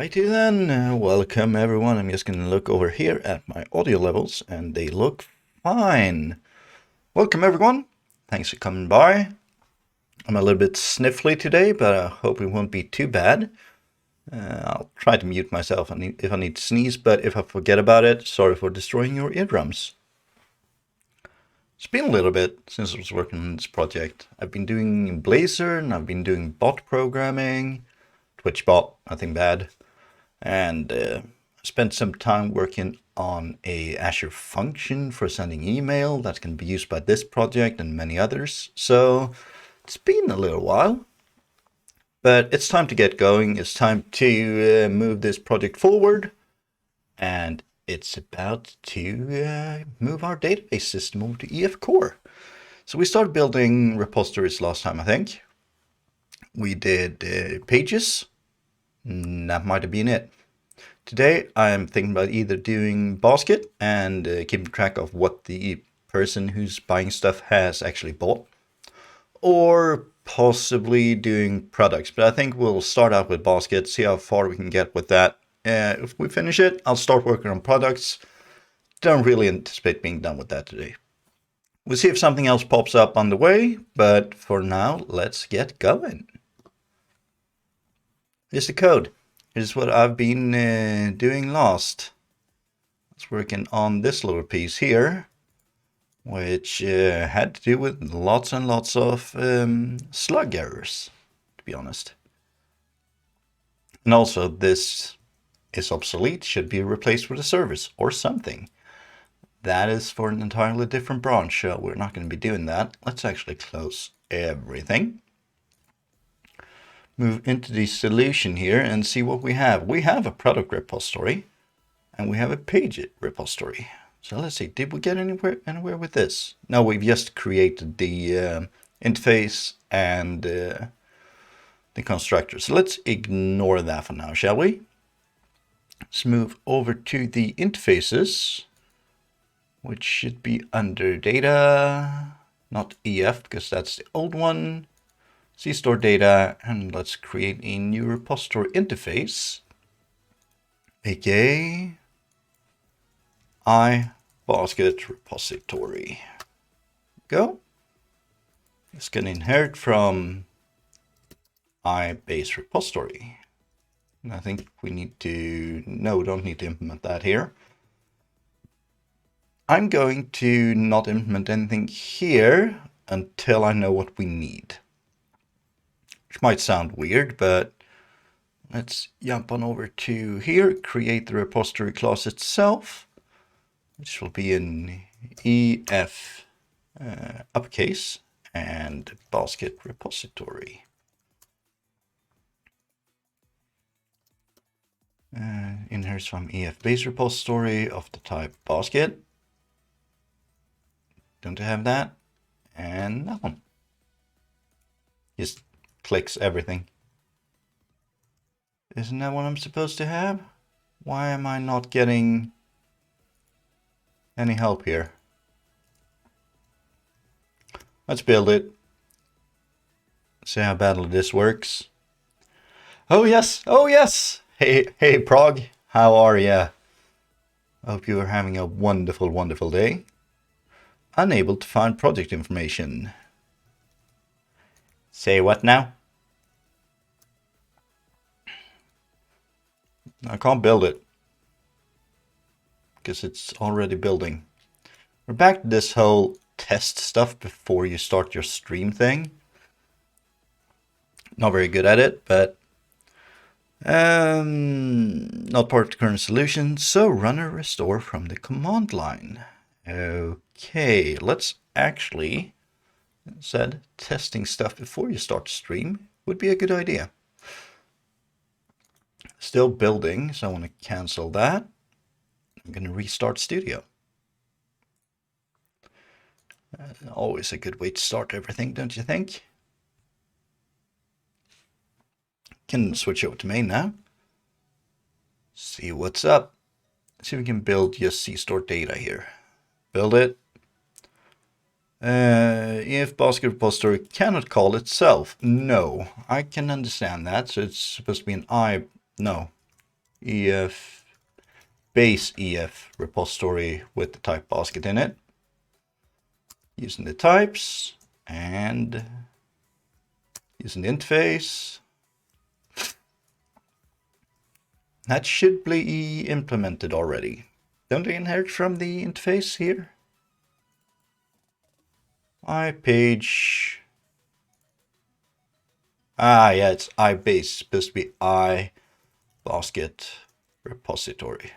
Righty then, welcome everyone. I'm just going to look over here at my audio levels and they look fine. Welcome everyone. Thanks for coming by. I'm a little bit sniffly today, but I hope it won't be too bad. I'll try to mute myself if I need to sneeze, but if I forget about it, sorry for destroying your eardrums. It's been a little bit since I was working on this project. I've been doing Blazor and I've been doing bot programming, Twitch bot, nothing bad. And spent some time working on a Azure function for sending email that can be used by this project and many others. So it's been a little while, but it's time to get going. It's time to move this project forward, and it's about to move our database system over to EF Core. So we started building repositories last time, I think. We did pages. That might have been it. Today I'm thinking about either doing basket and keeping track of what the person who's buying stuff has actually bought, or possibly doing products. But I think we'll start out with basket, see how far we can get with that. If we finish it, I'll start working on products. Don't really anticipate being done with that today. We'll see if something else pops up on the way, but for now, let's get going. Here's the code. Here's what I've been doing last. I was working on this little piece here, which had to do with lots and lots of slug errors, to be honest. And also this is obsolete, should be replaced with a service or something. That is for an entirely different branch, so we're not going to be doing that. Let's actually close everything. Move into the solution here and see what we have. We have a product repository and we have a page repository. So let's see, did we get anywhere with this? No, we've just created the interface and the constructor. So let's ignore that for now, shall we? Let's move over to the interfaces, which should be under data, not EF, because that's the old one. Store data, and let's create a new repository interface, aka basket repository. Go. It's going to inherit from base repository. And I think we need to, no, we don't need to implement that here. I'm going to not implement anything here until I know what we need. Which might sound weird, but let's jump on over to here, create the repository class itself, which will be in EF uppercase and basket repository. Inherits from EF base repository of the type basket. Don't have that, and that one. Just clicks everything. Isn't that what I'm supposed to have? Why am I not getting any help here? Let's build it. See how badly this works. Oh yes, oh yes! Hey Prague, how are ya? Hope you are having a wonderful, wonderful day. Unable to find project information. Say what now? I can't build it because it's already building. We're back to this whole test stuff before you start your stream thing. Not very good at it, but not part of the current solution. So run a restore from the command line. Okay, let's actually said testing stuff before you start to stream would be a good idea. Still building, so I want to cancel that. I'm going to restart Studio. Always a good way to start everything, don't you think? Can switch over to main now. See what's up. See if we can build just C-store data here. Build it. If basket repository cannot call itself, no, I can understand that. So it's supposed to be an no. EF, base EF repository with the type basket in it. Using the types and using the interface. That should be implemented already. Don't they inherit from the interface here? iPage. Ah, yeah, it's iBase. Supposed to be iBasket repository.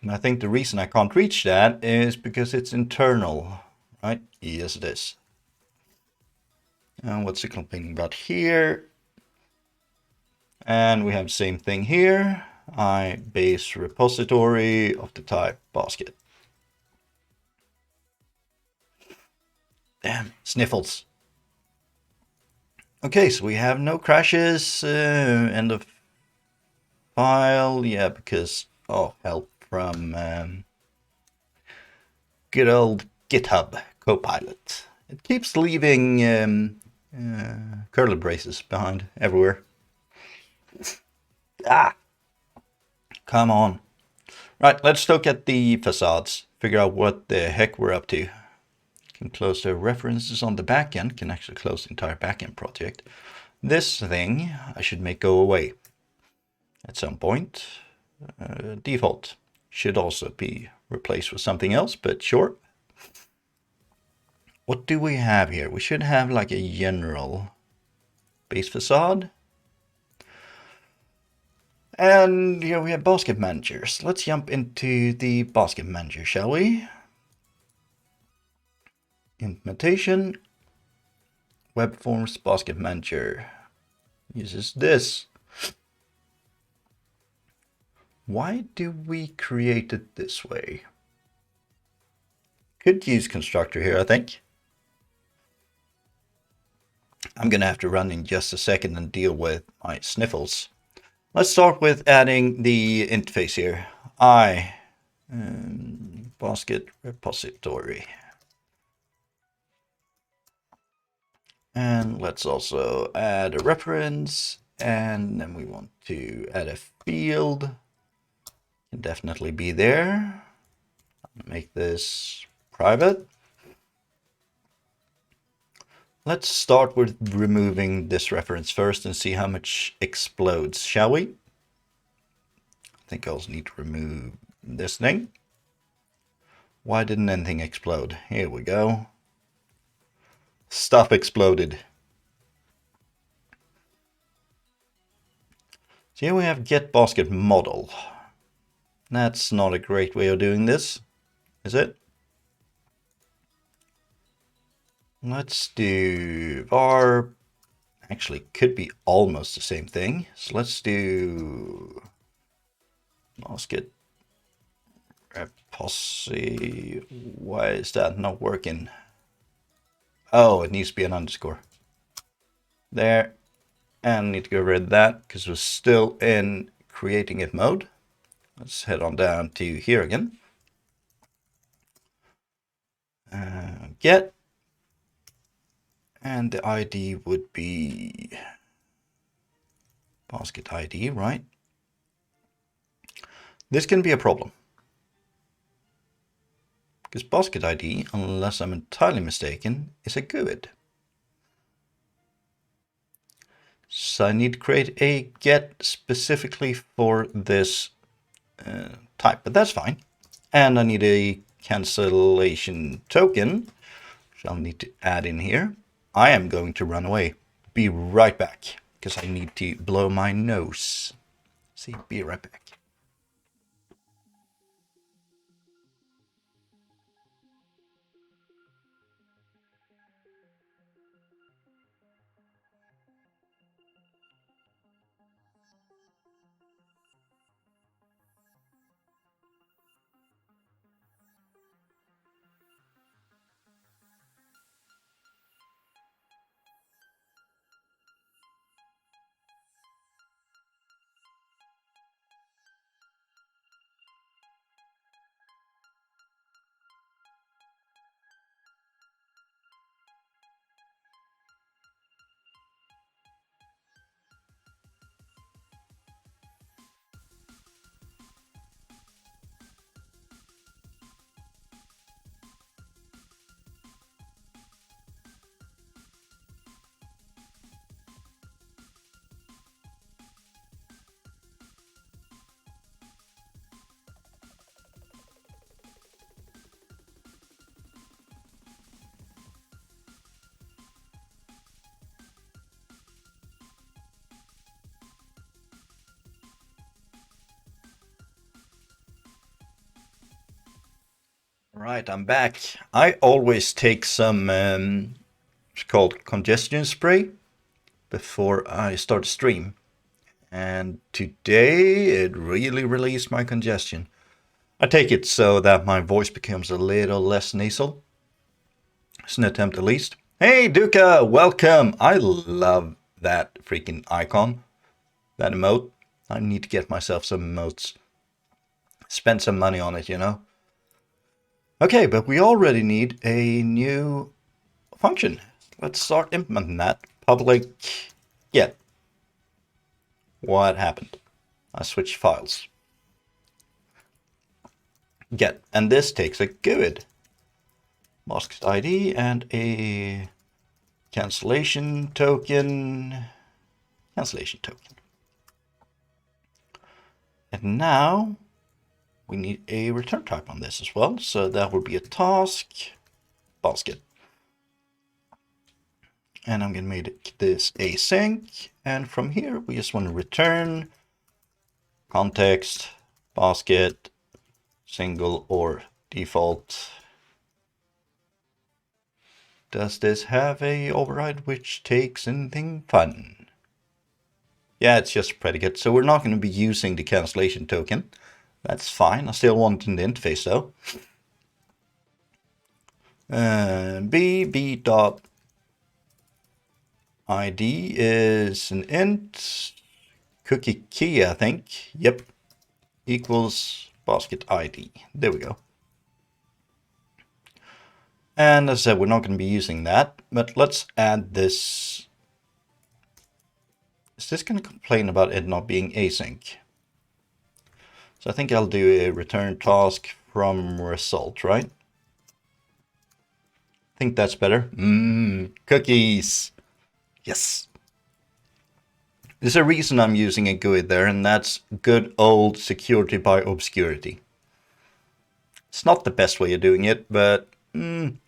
And I think the reason I can't reach that is because it's internal, right? Yes, it is. And what's it complaining about here? And we have the same thing here. iBase repository of the type basket. Damn, sniffles. Okay, so we have no crashes. End of file. Yeah, because help from good old GitHub Copilot. It keeps leaving curly braces behind everywhere. Ah, come on. Right, let's look at the facades. Figure out what the heck we're up to. Can close the references on the backend. Can actually close the entire backend project. This thing I should make go away at some point. Default should also be replaced with something else, but sure. What do we have here? We should have like a general base facade. And here we have basket managers. Let's jump into the basket manager, shall we? Implementation. Web Forms basket manager uses this. Why do we create it this way? Could use constructor here, I think. I'm going to have to run in just a second and deal with my sniffles. Let's start with adding the interface here. Basket repository. And let's also add a reference. And then we want to add a field. Can definitely be there. Make this private. Let's start with removing this reference first and see how much explodes, shall we? I think I also need to remove this thing. Why didn't anything explode? Here we go. Stuff exploded. So here we have get basket model. That's not a great way of doing this, is it? Let's do var. Actually, could be almost the same thing. So let's do basket repository. Why is that not working? Oh, it needs to be an underscore. There. And need to get rid of that because we're still in creating it mode. Let's head on down to here again. Get. And the ID would be basket ID, right? This can be a problem. Because basket ID, unless I'm entirely mistaken, is a GUID. So I need to create a get specifically for this type, but that's fine. And I need a cancellation token, which I'll need to add in here. I am going to run away. Be right back, because I need to blow my nose. See, be right back. Right, I'm back. I always take some it's called congestion spray before I start a stream. And today it really released my congestion. I take it so that my voice becomes a little less nasal. It's an attempt at least. Hey Duca, welcome! I love that freaking icon, that emote. I need to get myself some emotes. Spend some money on it, you know? Okay, but we already need a new function. Let's start implementing that. Public get. What happened? I switched files. Get. And this takes a GUID. Basket ID and a cancellation token. Cancellation token. And now we need a return type on this as well. So that would be a task basket. And I'm going to make this async. And from here, we just want to return context, basket, single or default. Does this have a override which takes anything fun? Yeah, it's just a predicate. So we're not going to be using the cancellation token. That's fine. I still want it in the interface though. b dot id is an int cookie key, I think. Yep. Equals basket ID. There we go. And as I said, we're not going to be using that, but let's add this. Is this going to complain about it not being async? So I think I'll do a return task from result, right? I think that's better. Cookies. Yes. There's a reason I'm using a GUID there, and that's good old security by obscurity. It's not the best way of doing it, but we're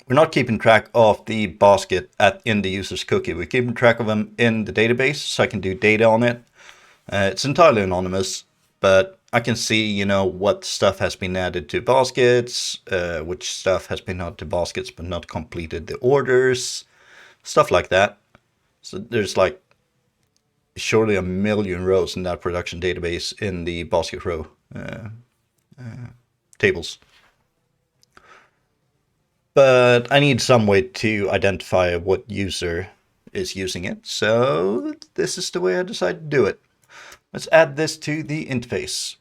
not keeping track of the basket in the user's cookie. We're keeping track of them in the database, so I can do data on it. It's entirely anonymous, but I can see, you know, what stuff has been added to baskets, which stuff has been added to baskets but not completed the orders, stuff like that. So there's like surely a million rows in that production database in the basket row tables. But I need some way to identify what user is using it. So this is the way I decided to do it. Let's add this to the interface.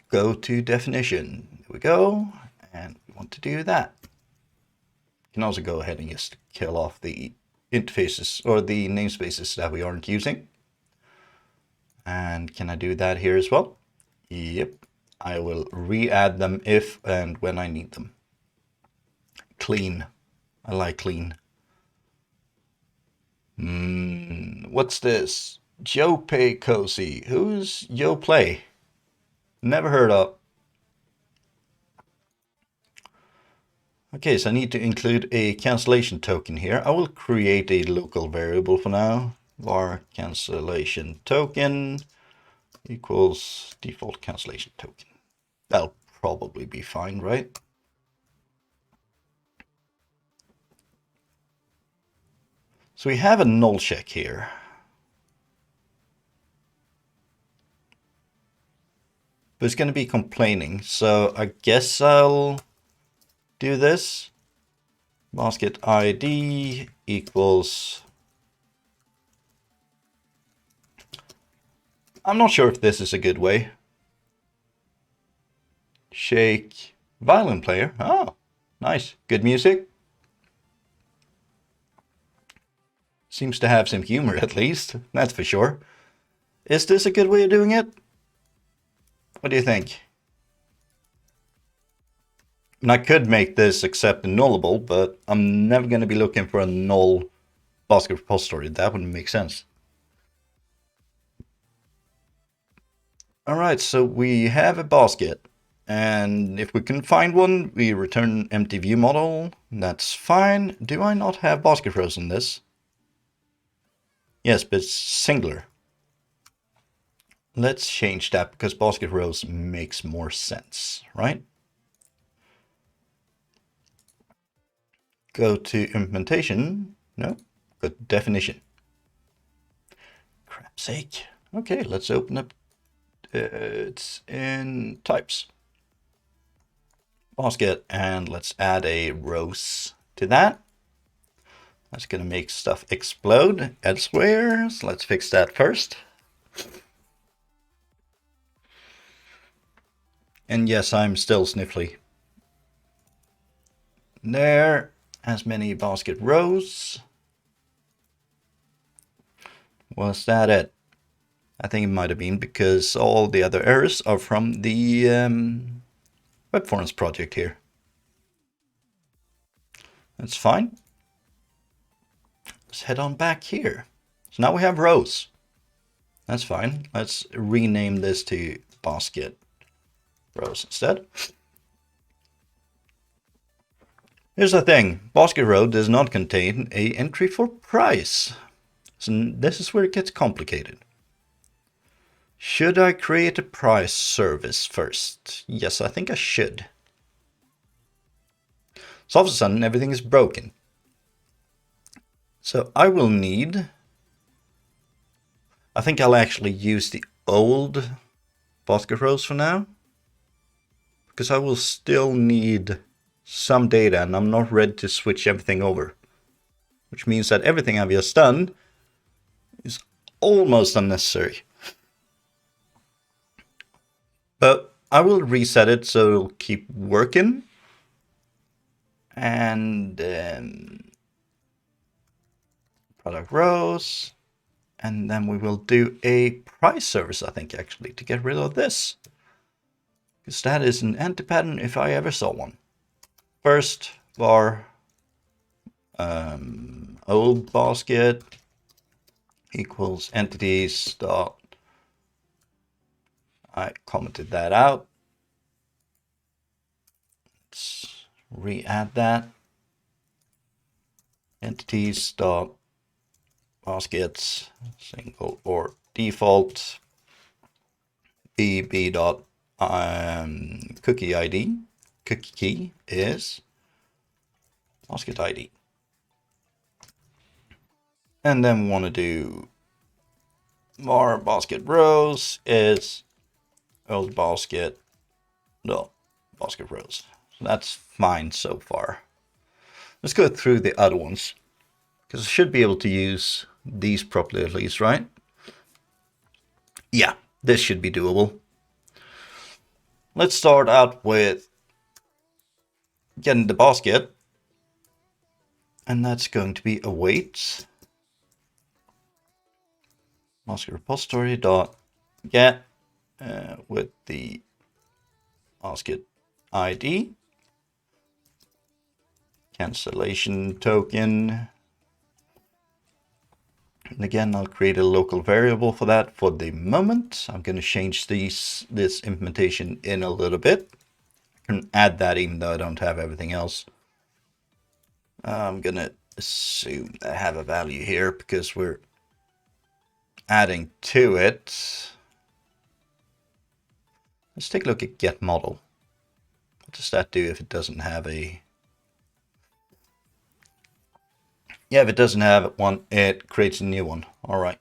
Go to definition. There we go. And we want to do that. You can also go ahead and just kill off the interfaces or the namespaces that we aren't using. And can I do that here as well? Yep. I will re-add them if and when I need them. Clean. I like clean. What's this? Joe Pay Cozy. Who's Joe Play? Never heard of. Okay, so I need to include a cancellation token here. I will create a local variable for now. Var cancellation token equals default cancellation token. That'll probably be fine, right? So we have a null check here. But it's going to be complaining, so I guess I'll do this. Basket ID equals... I'm not sure if this is a good way. Shake violin player. Oh, nice. Good music. Seems to have some humor at least, that's for sure. Is this a good way of doing it? What do you think? And I could make this accept a nullable, but I'm never going to be looking for a null basket repository. That wouldn't make sense. All right, so we have a basket. And if we can find one, we return empty view model. That's fine. Do I not have basket rows in this? Yes, but it's singular. Let's change that because basket rows makes more sense, right? go to implementation. No, go to definition. Crap's sake. Okay, let's open up. It's in types. Basket, and let's add a rows to that. That's going to make stuff explode elsewhere. So let's fix that first. And yes, I'm still sniffly. There, as many basket rows. Was that it? I think it might have been because all the other errors are from the web forms project here. That's fine. Let's head on back here. So now we have rows. That's fine. Let's rename this to basket rows instead. Here's the thing. Basket row does not contain an entry for price. So this is where it gets complicated. Should I create a price service first? Yes, I think I should. So all of a sudden everything is broken. So I will need, I think I'll actually use the old basket rows for now, because I will still need some data and I'm not ready to switch everything over, which means that everything I've just done is almost unnecessary. But I will reset it so it'll keep working. And product rows. And then we will do a price service, I think, actually, to get rid of this. Because that is an anti-pattern if I ever saw one. First var old basket equals entities dot. I commented that out. Let's re-add that. Entities dot baskets single or default bb dot cookie ID. Cookie key is basket ID. And then we want to do var basket rows is old basket dot basket rows. So that's fine so far. Let's go through the other ones, because I should be able to use these properly at least, right? Yeah, this should be doable. Let's start out with getting the basket, and that's going to be await basket repository dot get with the basket ID, cancellation token. And again, I'll create a local variable for that for the moment. I'm going to change this implementation in a little bit. I can add that even though I don't have everything else. I'm going to assume that I have a value here because we're adding to it. Let's take a look at get model. What does that do if it doesn't have a... Yeah, if it doesn't have one, it creates a new one. All right.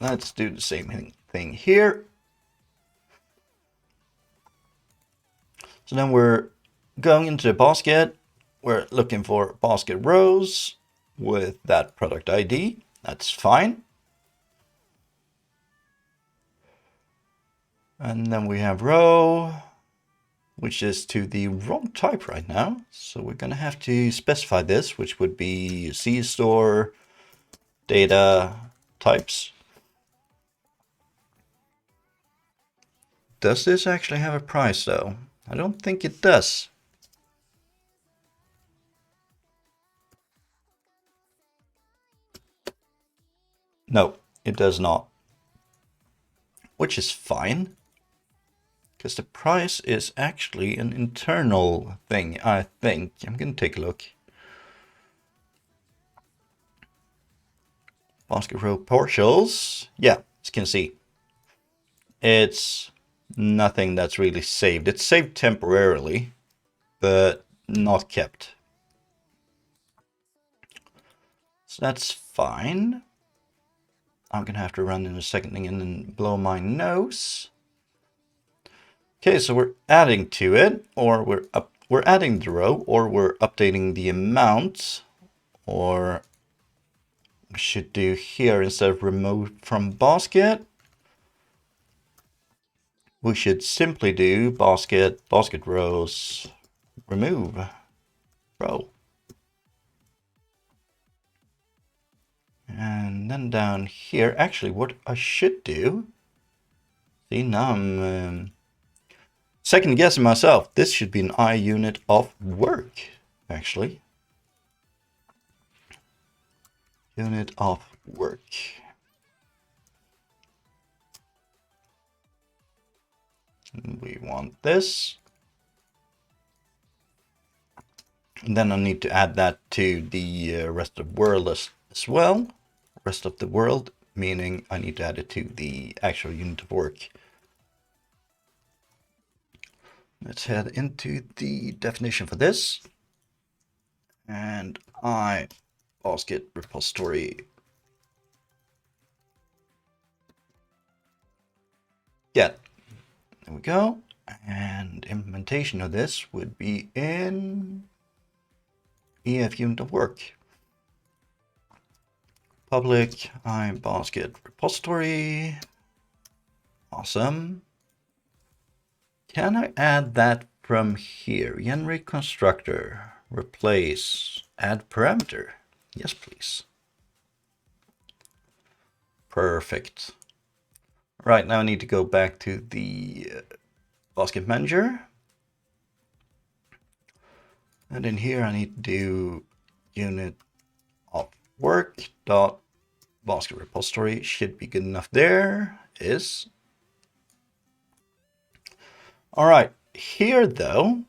Let's do the same thing here. So then we're going into the basket. We're looking for basket rows with that product ID. That's fine. And then we have row, which is to the wrong type right now. So we're going to have to specify this, which would be C store data types. Does this actually have a price though? I don't think it does. No, it does not. Which is fine, because the price is actually an internal thing, I think. I'm going to take a look. Basket row partials. Yeah, As you can see, it's nothing that's really saved. It's saved temporarily, but not kept. So that's fine. I'm gonna have to run in a second again and blow my nose. Okay, so we're adding to it, or we're adding the row, or we're updating the amount, or we should do here instead of remove from basket, we should simply do basket rows, remove row. And then down here, actually what I should do, see now I'm second guessing myself, this should be an I unit of work, actually. Unit of work. We want this. And then I need to add that to the rest of the world as well. Rest of the world, meaning I need to add it to the actual unit of work. Let's head into the definition for this. And I basket repository get. There we go. And implementation of this would be in EF unit of work. Public I basket repository. Awesome. Can I add that from here? Generate constructor. Replace. Add parameter. Yes, please. Perfect. Right, now I need to go back to the basket manager. And in here I need to do unit of work dot basket repository. Should be good enough there. Is. All right, here though,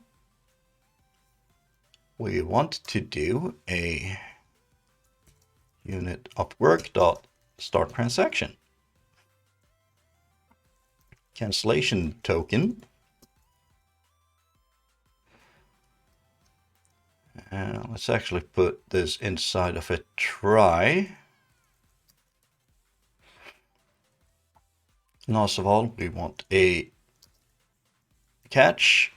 we want to do a unit of work dot start transaction. Cancellation token. Let's actually put this inside of a try. Last of all, we want a catch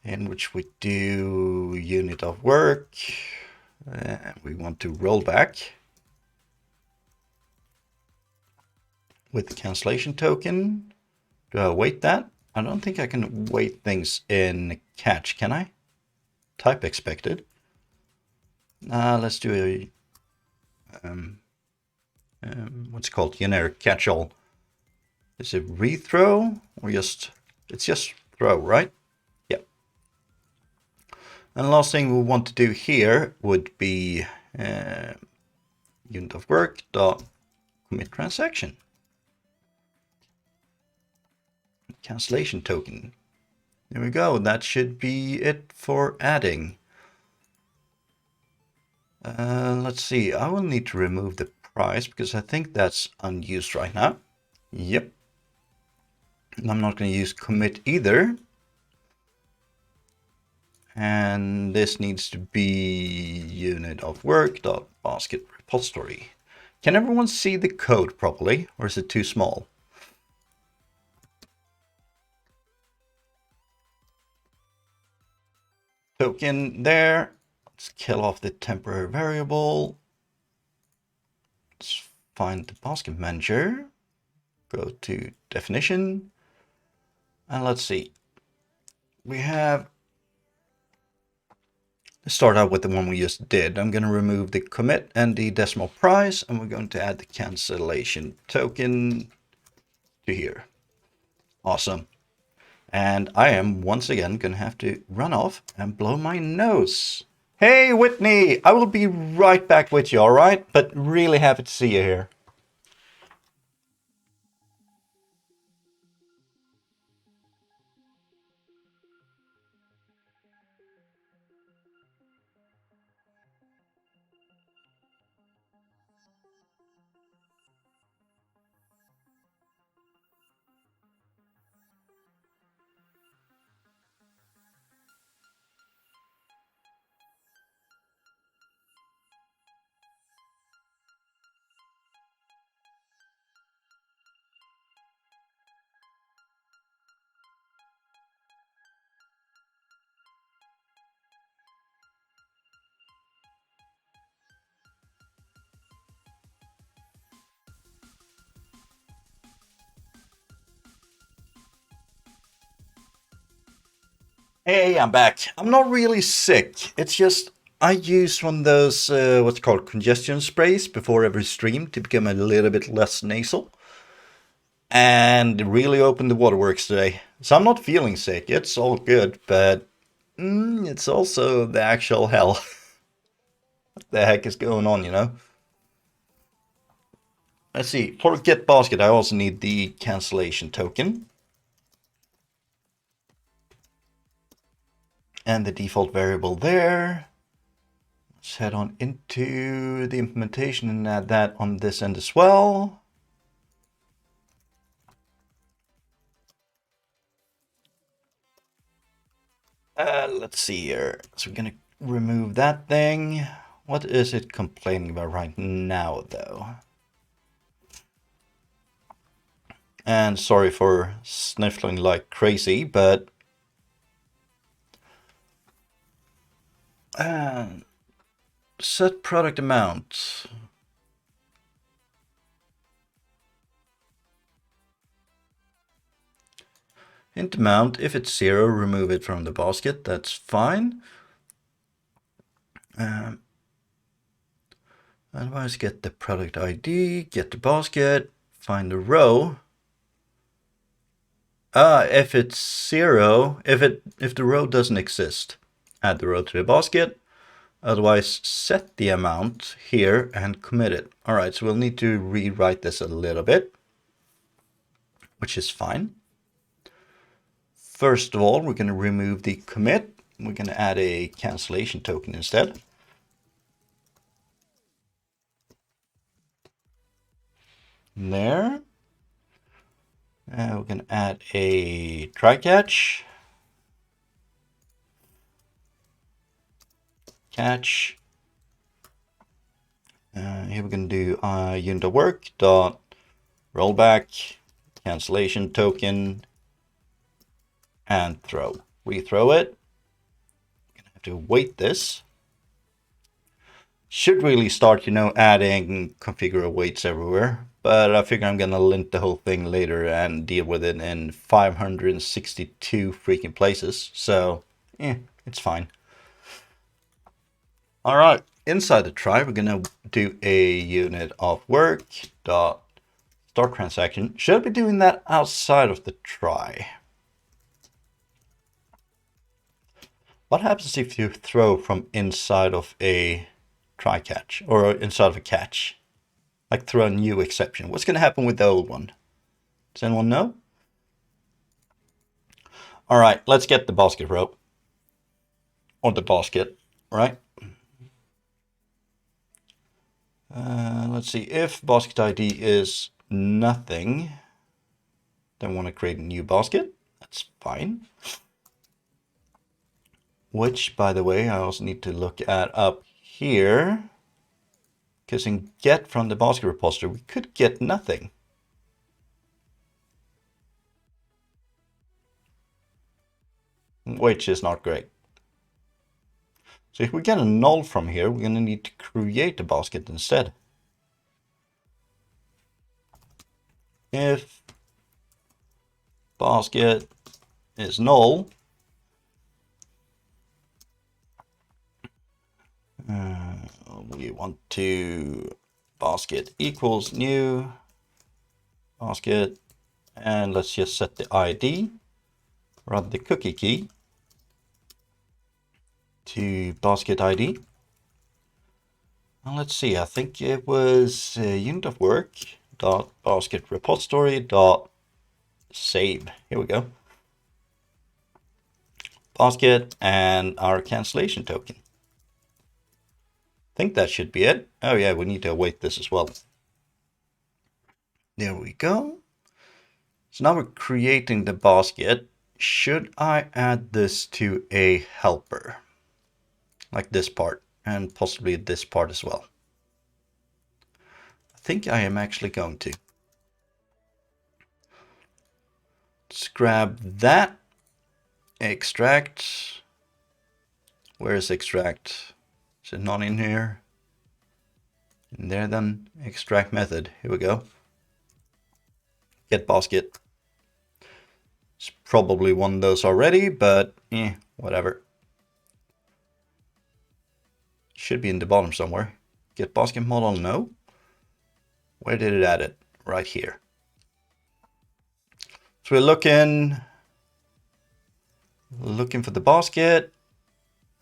in which we do unit of work. We want to roll back with the cancellation token. Do I await that? I don't think I can wait things in catch, can I? Type expected. Let's do a what's it called? Generic catch-all. Is it rethrow or just, it's just throw, right? Yeah. And the last thing we want to do here would be unit of work dot commit transaction. Cancellation token. There we go. That should be it for adding. Let's see. I will need to remove the price because I think that's unused right now. Yep. And I'm not going to use commit either. And this needs to be unit of work dot basket repository. Can everyone see the code properly, or is it too small? Token there. Let's kill off the temporary variable. Let's find the basket manager. Go to definition. And let's see. We have, let's start out with the one we just did. I'm going to remove the commit and the decimal price, and we're going to add the cancellation token to here. Awesome. And I am once again going to have to run off and blow my nose. Hey, Whitney, I will be right back with you, all right? But really happy to see you here. Hey, I'm back. I'm not really sick. It's just I use one of those what's called congestion sprays before every stream to become a little bit less nasal, and really opened the waterworks today. So I'm not feeling sick. It's all good, but it's also the actual hell. What the heck is going on, you know? Let's see. For get basket, I also need the cancellation token and the default variable there. Let's head on into the implementation and add that on this end as well. Let's see here. So we're gonna remove that thing. What is it complaining about right now, though? And sorry for sniffling like crazy, but set product amount. Int amount, if it's 0, remove it from the basket, that's fine. Otherwise, get the product ID, get the basket, find the row. If it's 0, if the row doesn't exist, add the row to the basket. Otherwise, set the amount here and commit it. All right, so we'll need to rewrite this a little bit, which is fine. First of all, we're going to remove the commit. We're going to add a cancellation token instead. There. We're going to add a try catch. Catch. Here we're going to do unit of work dot rollback cancellation token and throw. Rethrow it. Gonna have to wait this. Should really start, adding configure awaits everywhere, but I figure I'm gonna lint the whole thing later and deal with it in 562 freaking places. So, it's fine. All right, inside the try, we're gonna do a unit of work dot start transaction. Should I be doing that outside of the try? What happens if you throw from inside of a try catch or inside of a catch? Like throw a new exception. What's going to happen with the old one? Does anyone know? All right, let's get the basket row. Or the basket, right? Let's see, if basket ID is nothing, then we want to create a new basket. That's fine. Which, by the way, I also need to look at up here. Because in get from the basket repository, we could get nothing. Which is not great. So if we get a null from here, we're going to need to create a basket instead. If basket is null, we want to basket equals new basket, and let's just set the ID, run the cookie key to basket ID. And let's see, I think it was unit of work dot basket repository dot save. Here we go. Basket and our cancellation token. I think that should be it. Oh yeah, we need to await this as well. There we go. So now we're creating the basket. Should I add this to a helper? Like this part, and possibly this part as well. I think I am actually going to. Let's grab that. Extract. Where is extract? Is it not in here? In there then. Extract method. Here we go. Get basket. It's probably one of those already, but whatever. Should be in the bottom somewhere. Get basket model, no. Where did it add it? Right here. So we're looking for the basket.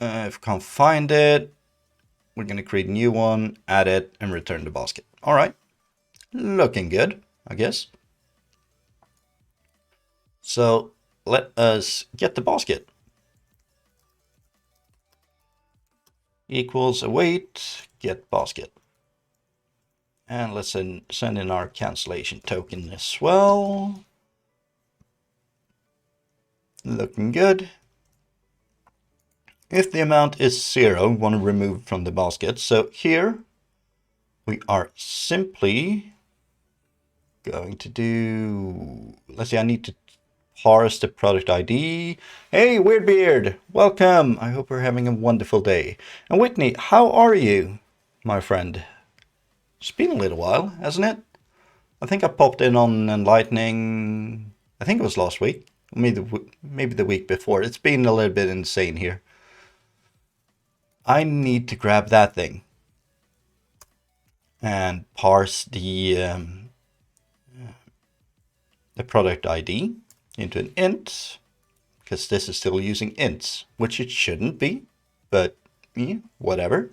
If we can't find it, we're going to create a new one, add it, and return the basket. All right. Looking good, I guess. So let us get the basket. Equals await, get basket. And let's send in our cancellation token as well. Looking good. If the amount is 0, we want to remove from the basket. So here we are simply going to do, let's see, I need to parse the product ID. Hey, Weirdbeard, welcome. I hope we're having a wonderful day. And Whitney, how are you, my friend? It's been a little while, hasn't it? I think I popped in on Enlightening, I think it was last week, maybe the week before. It's been a little bit insane here. I need to grab that thing and parse the product ID into an int, because this is still using ints, which it shouldn't be, but yeah, whatever.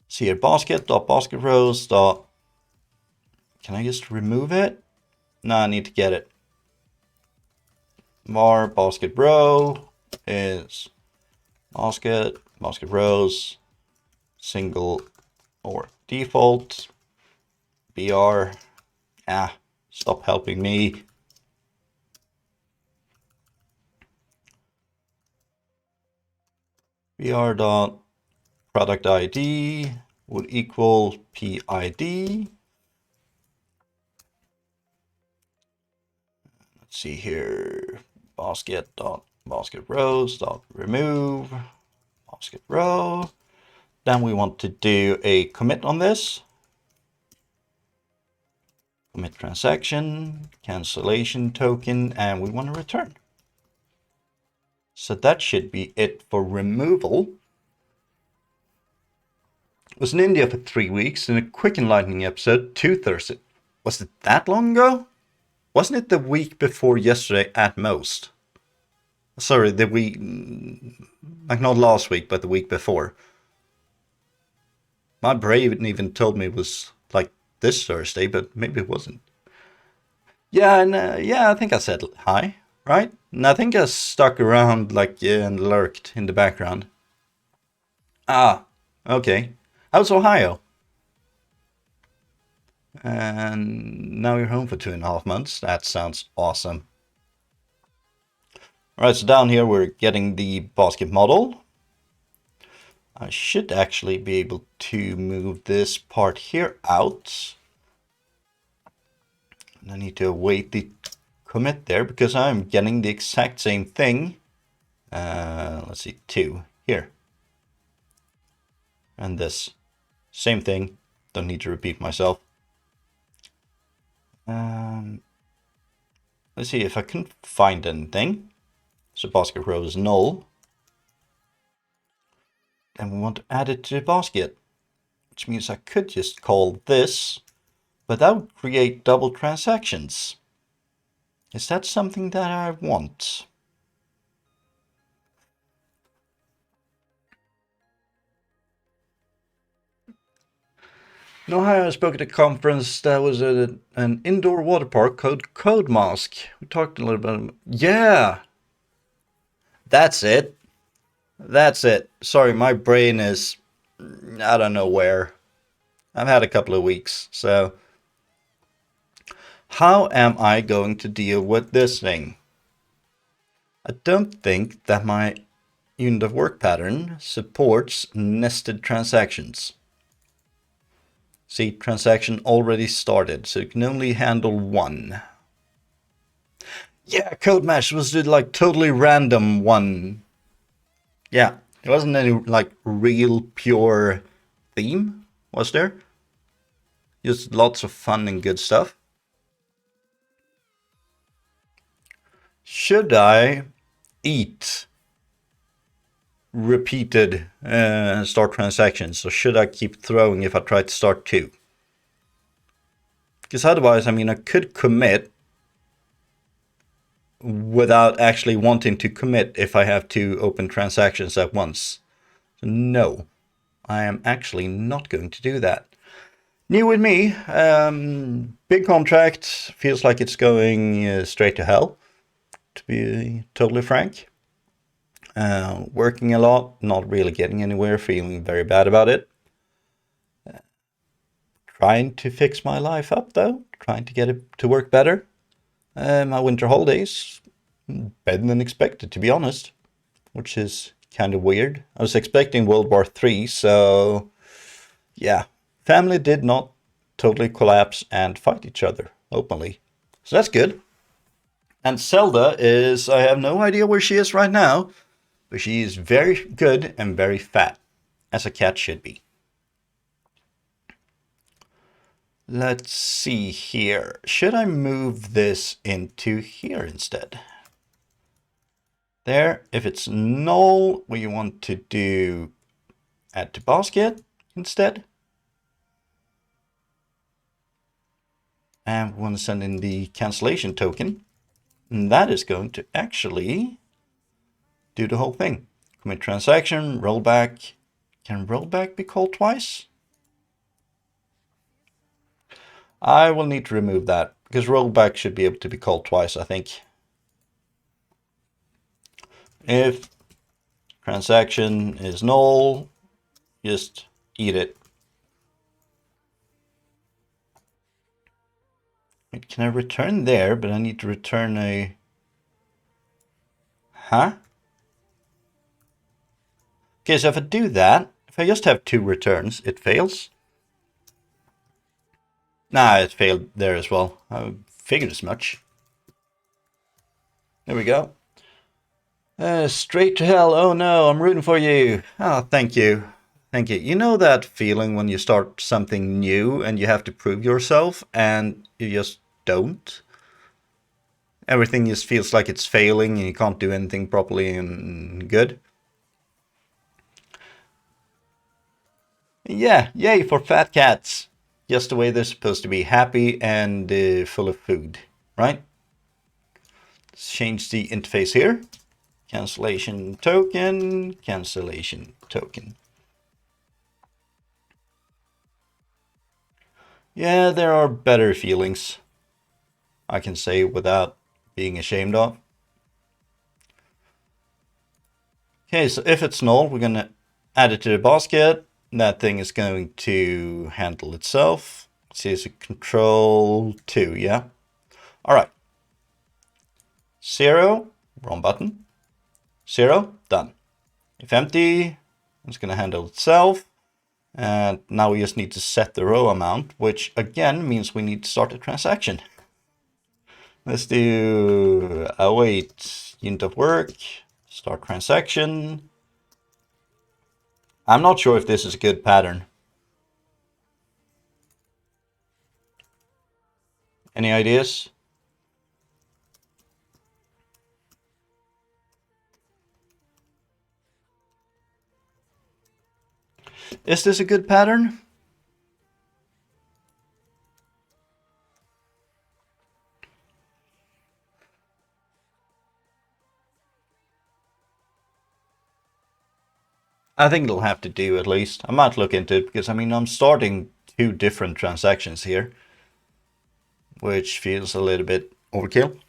See here, basket rows. Can I just remove it? No, I need to get it. Var basket row is basket rows, single or default. BR. Stop helping me. BR dot product ID would equal PID. Let's see here. Basket rows dot remove basket row. Then we want to do a commit on this. Commit transaction, cancellation token, and we want to return. So that should be it for removal. Was in India for 3 weeks in a quick enlightening episode 2 Thursday. Was it that long ago? Wasn't it the week before yesterday at most? Sorry, the week, like not last week, but the week before. My brain even told me it was like this Thursday, but maybe it wasn't. Yeah, and I think I said hi, right? And I think I stuck around like and lurked in the background. Okay. How's Ohio? And now you're home for 2.5 months. That sounds awesome. All right, so down here we're getting the basket model. I should actually be able to move this part here out. And I need to await the commit there because I'm getting the exact same thing. Let's see, 2 here. And this, same thing. Don't need to repeat myself. Let's see if I can find anything. So basket row is null. Then we want to add it to the basket, which means I could just call this, but that would create double transactions. Is that something that I want? In Ohio, I spoke at a conference that was an indoor water park called Code Mask. We talked a little bit. Yeah, that's it. That's it. Sorry, my brain is, I don't know where. I've had a couple of weeks, so how am I going to deal with this thing? I don't think that my unit of work pattern supports nested transactions. See, transaction already started, so you can only handle one. Yeah, code match was the like totally random one. Yeah, there wasn't any like real pure theme, was there? Just lots of fun and good stuff. Should I eat repeated start transactions, or should I keep throwing if I try to start 2? Because otherwise, I mean, I could commit without actually wanting to commit if I have 2 open transactions at once. So no, I am actually not going to do that. New with me, big contract, feels like it's going straight to hell, to be totally frank. Working a lot, not really getting anywhere, feeling very bad about it. Trying to fix my life up though, trying to get it to work better. My winter holidays, better than expected, to be honest, which is kind of weird. I was expecting World War III, so yeah, family did not totally collapse and fight each other openly. So that's good. And Zelda is, I have no idea where she is right now, but she is very good and very fat, as a cat should be. Let's see here. Should I move this into here instead? There, if it's null, we want to do add to basket instead. And we want to send in the cancellation token. And that is going to actually do the whole thing. Commit transaction, rollback. Can rollback be called twice? I will need to remove that because rollback should be able to be called twice, I think. If transaction is null, just eat it. Can I return there? But I need to return a... Huh? Okay, so if I do that, if I just have 2 returns, it fails. Nah, it failed there as well. I figured as much. There we go. Straight to hell. Oh no, I'm rooting for you. Oh, thank you. Thank you. You know that feeling when you start something new and you have to prove yourself and you just don't? Everything just feels like it's failing and you can't do anything properly and good. Yeah, yay for fat cats. Just the way they're supposed to be, happy and full of food, right? Let's change the interface here. Cancellation token, cancellation token. Yeah, there are better feelings, I can say without being ashamed of. Okay, so if it's null, we're going to add it to the basket. That thing is going to handle itself. See, it's a control 2, yeah? All right. 0, wrong button. 0, done. If empty, it's going to handle itself. And now we just need to set the row amount, which again means we need to start a transaction. Let's do await unit of work, start transaction. I'm not sure if this is a good pattern. Any ideas? Is this a good pattern? I think it'll have to do at least. I might look into it because, I mean, I'm starting 2 different transactions here, which feels a little bit overkill.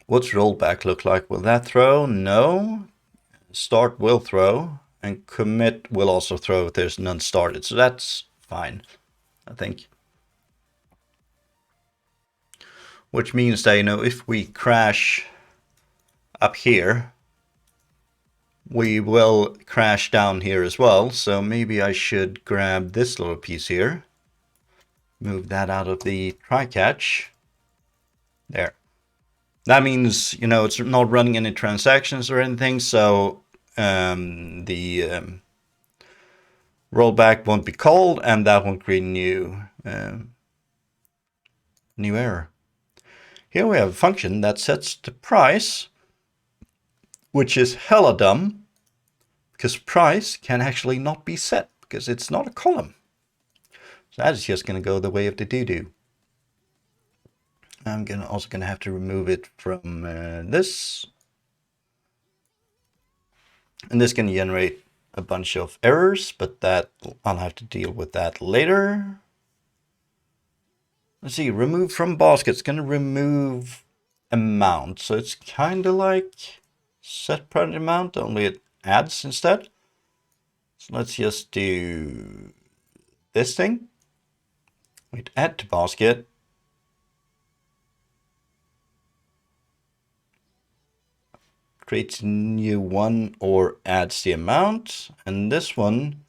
What's rollback look like? Will that throw? No. Start will throw, and commit will also throw if there's none started. So that's fine, I think. Which means that, you know, if we crash up here, we will crash down here as well. So maybe I should grab this little piece here, move that out of the try catch. There. That means, you know, it's not running any transactions or anything, so the rollback won't be called, and that won't create new error. Here we have a function that sets the price which is hella dumb because price can actually not be set because it's not a column. So that is just going to go the way of the doo-doo. I'm also going to have to remove it from this. And this can generate a bunch of errors, but that I'll have to deal with that later. Let's see, remove from basket. It's going to remove amount. So it's kind of like set product amount, only it adds instead. So let's just do this thing. Wait, add to basket. Creates a new one or adds the amount. And this one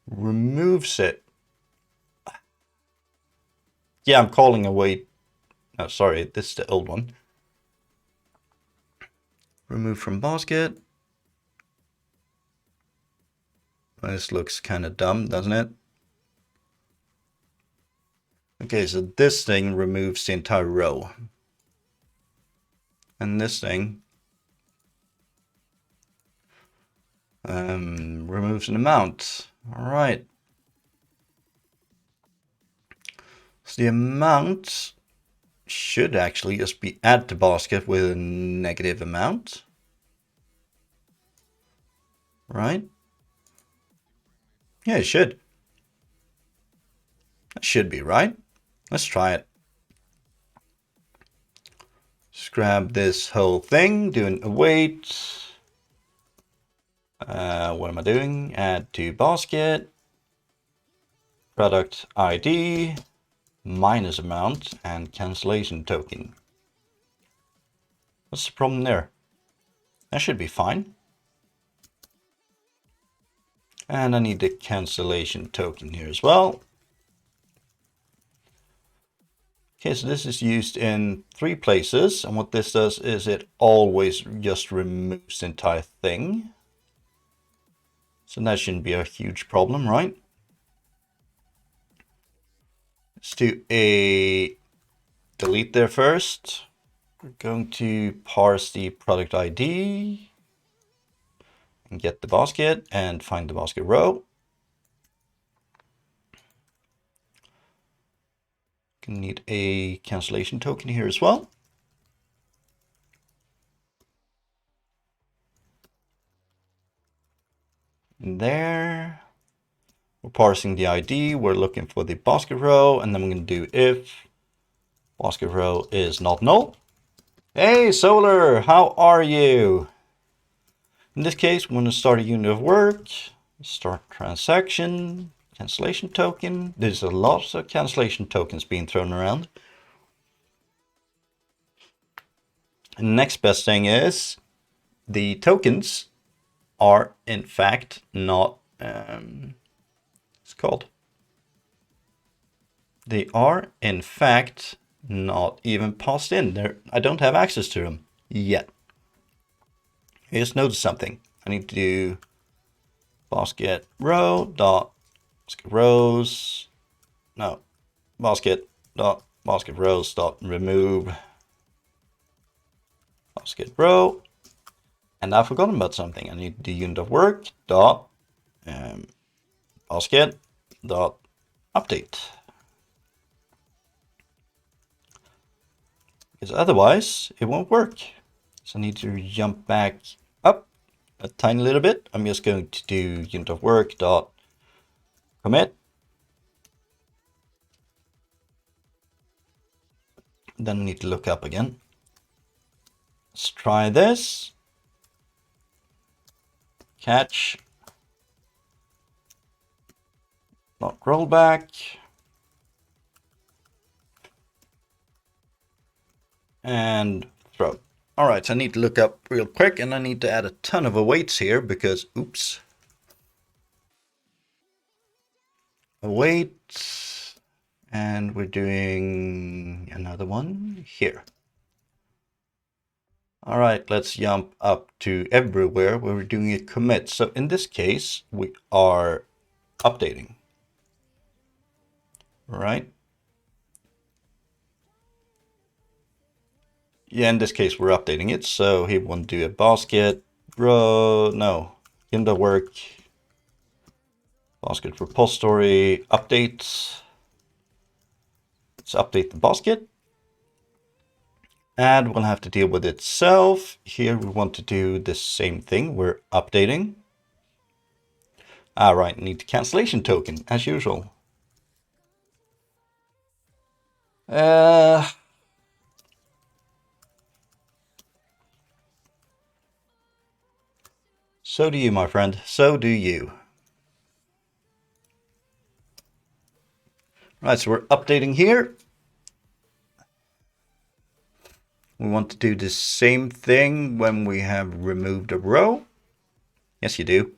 removes it. Yeah, I'm calling away. Oh, sorry, this is the old one. Remove from basket. This looks kind of dumb, doesn't it? Okay, so this thing removes the entire row. And this thing removes an amount. All right. So the amount should actually just be add to basket with a negative amount. Right? Yeah, it should. That should be right. Let's try it. Just grab this whole thing, doing await. What am I doing? Add to basket. Product ID minus amount and cancellation token. What's the problem there? That should be fine. And I need the cancellation token here as well. Okay, so this is used in 3 places. And what this does is it always just removes the entire thing. So that shouldn't be a huge problem, right? Let's do a delete there first. We're going to parse the product ID and get the basket and find the basket row. Gonna need a cancellation token here as well. There. We're parsing the ID. We're looking for the basket row, and then we're going to do if basket row is not null. Hey, Solar, how are you? In this case, we're going to start a unit of work, start transaction, cancellation token. There's a lot of cancellation tokens being thrown around. And the next best thing is the tokens are in fact not, it's called. They are in fact not even passed in. I don't have access to them yet. I just noticed something. I need to do basket row dot basket rows. No, basket dot basket rows dot remove basket row. And I've forgotten about something. I need to do unit of work dot basket dot update. Because otherwise it won't work. So I need to jump back up a tiny little bit. I'm just going to do unit of work dot commit. Then I need to look up again. Let's try this. Catch. Not rollback. And throw. All right, so I need to look up real quick, and I need to add a ton of awaits here because, oops. Await, and we're doing another one here. All right, let's jump up to everywhere where we're doing a commit. So in this case, we are updating, right? yeah, in this case, we're updating it. So he want to do a basket row, no, in the work, basket repository updates. Let's update the basket. And we'll have to deal with itself. Here we want to do the same thing. We're updating. All right, need the cancellation token as usual. So do you, my friend. So do you. Right, so we're updating here. We want to do the same thing when we have removed a row. Yes, you do.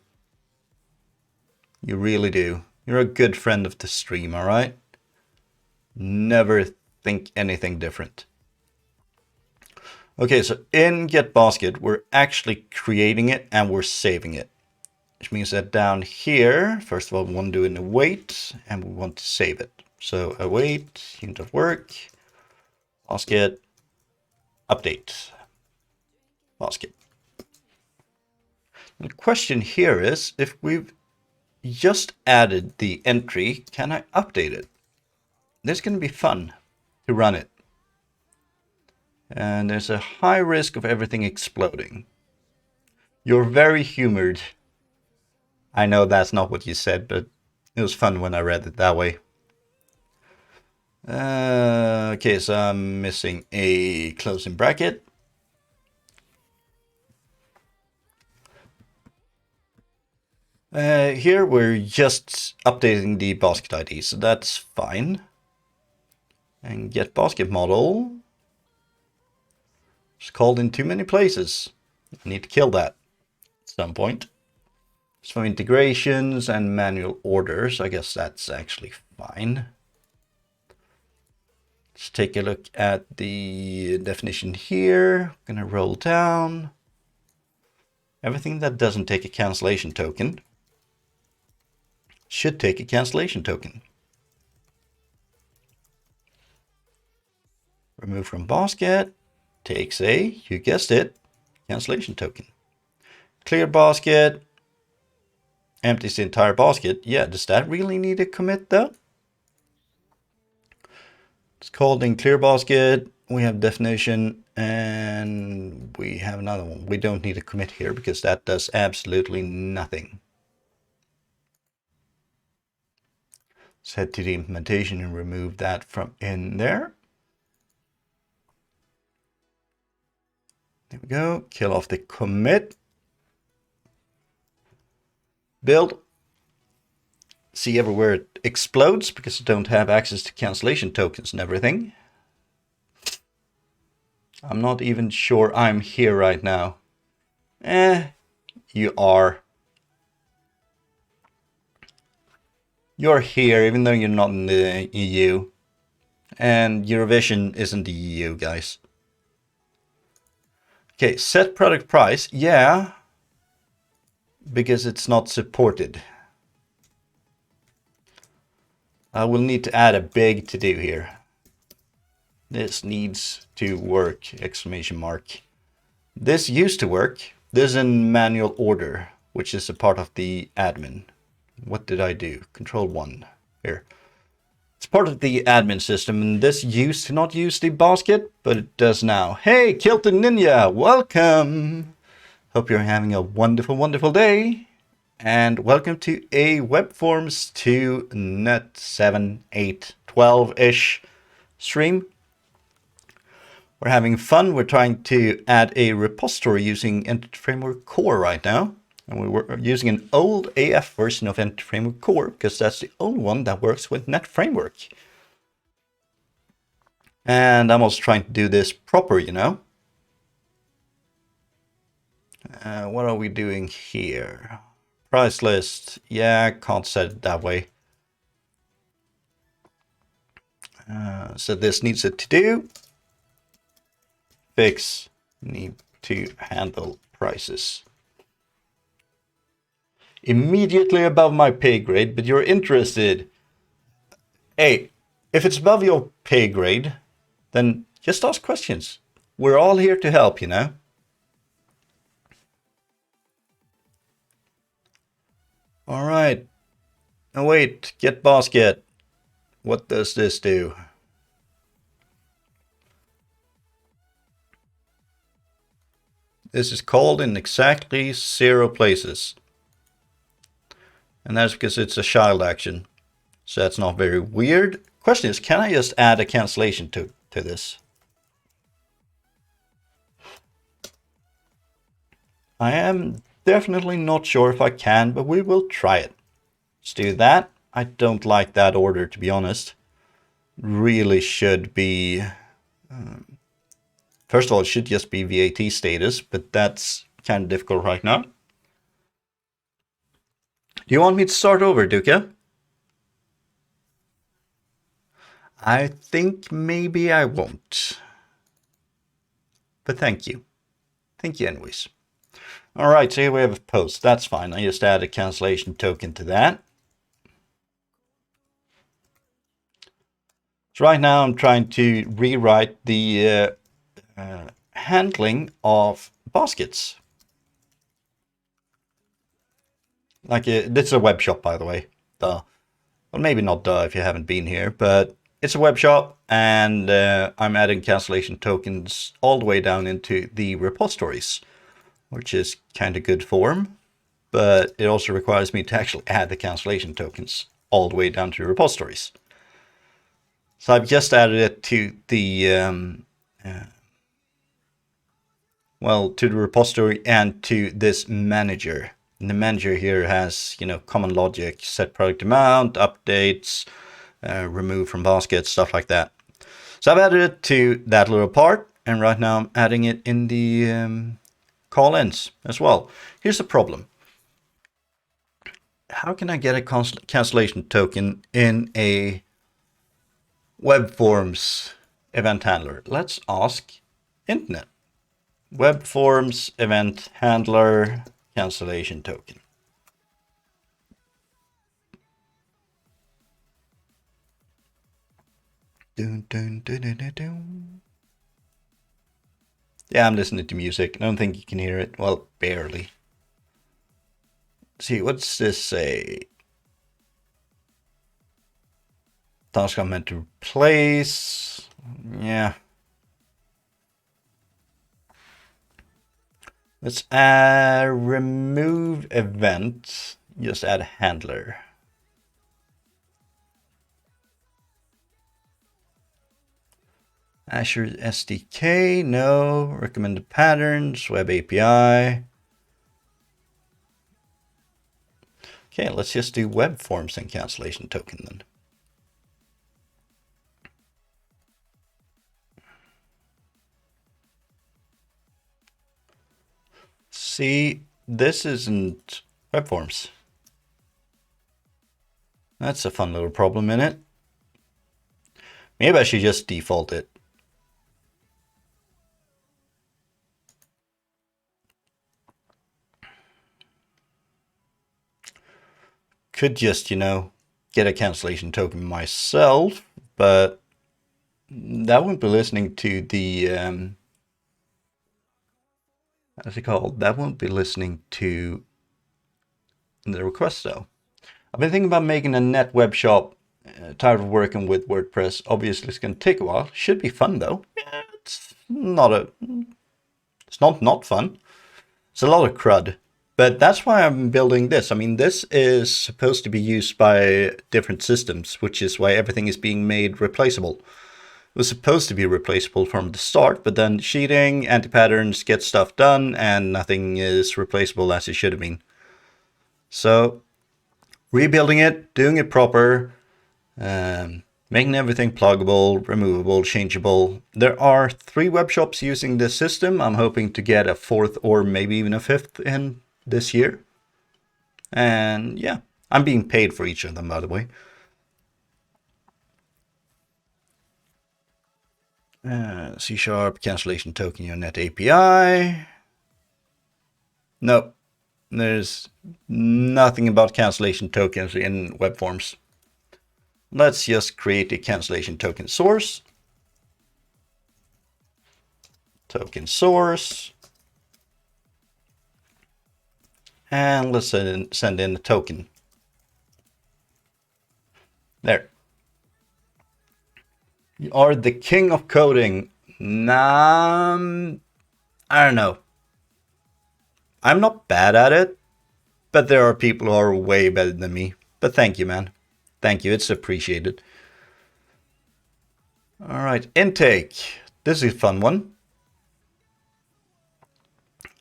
You really do. You're a good friend of the stream, all right? Never think anything different. Okay, so in get basket, we're actually creating it and we're saving it. Which means that down here, first of all, we want to do an await and we want to save it. So await, unit of work, basket, update, basket. The question here is, if we've just added the entry, can I update it? This is going to be fun to run it. And there's a high risk of everything exploding. You're very humored. I know that's not what you said, but it was fun when I read it that way. Okay, so I'm missing a closing bracket. Here we're just updating the basket ID, so that's fine. And get basket model. It's called in too many places. I need to kill that at some point. So integrations and manual orders, I guess that's actually fine. Let's take a look at the definition here. I'm gonna roll down. Everything that doesn't take a cancellation token should take a cancellation token. Remove from basket takes a, you guessed it, cancellation token. Clear basket empties the entire basket. Yeah, does that really need a commit though? It's called in clear basket. We have definition and we have another one. We don't need a commit here because that does absolutely nothing. Let's head to the implementation and remove that from in there. There we go. Kill off the commit. Build. See everywhere it explodes because I don't have access to cancellation tokens and everything. I'm not even sure I'm here right now. You are. You're here even though you're not in the EU. And Eurovision isn't the EU, guys. Okay, set product price. Yeah. Because it's not supported. I will need to add a big to do here. This needs to work, exclamation mark. This used to work. This is in manual order, which is a part of the admin. What did I do? Control 1. Here. It's part of the admin system, and this used to not use the basket, but it does now. Hey, Kilton Ninja, welcome! Hope you're having a wonderful, wonderful day. And welcome to a Webforms 2 Net 7, 8, 12-ish stream. We're having fun. We're trying to add a repository using Entity Framework Core right now. And we're using an old AF version of Entity Framework Core because that's the only one that works with Net Framework. And I'm also trying to do this proper, you know. What are we doing here? Price list. Yeah, can't set it that way. So this needs a to-do. Fix. Need to handle prices. Immediately above my pay grade, but you're interested. Hey, if it's above your pay grade, then just ask questions. we're all here to help, you know. All right. Oh, wait, get basket. What does this do? This is called in exactly 0 places. And that's because it's a child action. So that's not very weird. Question is, can I just add a cancellation to this? I am definitely not sure if I can, but we will try it. Let's do that. I don't like that order, to be honest. Really should be... first of all, it should just be VAT status, but that's kind of difficult right now. Do you want me to start over, Duca? I think maybe I won't. But thank you. Thank you anyways. All right, so here we have a post. That's fine. I just add a cancellation token to that. So right now I'm trying to rewrite the handling of baskets. Like this is a web shop, by the way. Duh. Well, maybe not duh if you haven't been here, but it's a web shop, and I'm adding cancellation tokens all the way down into the repositories, which is kind of good form, but it also requires me to actually add the cancellation tokens all the way down to the repositories. So I've just added it to the well, to the repository and to this manager. And the manager here has, you know, common logic, set product amount, updates, remove from basket, stuff like that. So I've added it to that little part, and right now I'm adding it in the call-ins as well. Here's the problem. How can I get a cancellation token in a web forms event handler? Let's ask internet. Web forms event handler cancellation token. Dun, dun, dun, dun, dun, dun. Yeah, I'm listening to music. I don't think you can hear it. Well, barely. Let's see, what's this say? Task I'm meant to replace. Yeah. Let's add remove event. Just add handler. Azure SDK, no. Recommended patterns, web API. Okay, let's just do web forms and cancellation token then. See, this isn't web forms. That's a fun little problem in it. Maybe I should just default it. Could just, you know, get a cancellation token myself, but that won't be listening to the, how's it called? That won't be listening to the request though. I've been thinking about making a net web shop. Tired of working with WordPress. Obviously, it's going to take a while. Should be fun though. Yeah, it's not fun. It's a lot of crud. But that's why I'm building this. I mean, this is supposed to be used by different systems, which is why everything is being made replaceable. It was supposed to be replaceable from the start, but then cheating, anti-patterns get stuff done, and nothing is replaceable as it should have been. So, rebuilding it, doing it proper, making everything pluggable, removable, changeable. There are 3 web shops using this system. I'm hoping to get a 4th or maybe even a 5th in this year. And yeah, I'm being paid for each of them, by the way. C# cancellation token your net API. No, there's nothing about cancellation tokens in web forms. Let's just create a cancellation token source. token source. And let's send in a token. There. You are the king of coding. Nah, I don't know. I'm not bad at it, but there are people who are way better than me. But thank you, man. Thank you. It's appreciated. All right, intake. This is a fun one.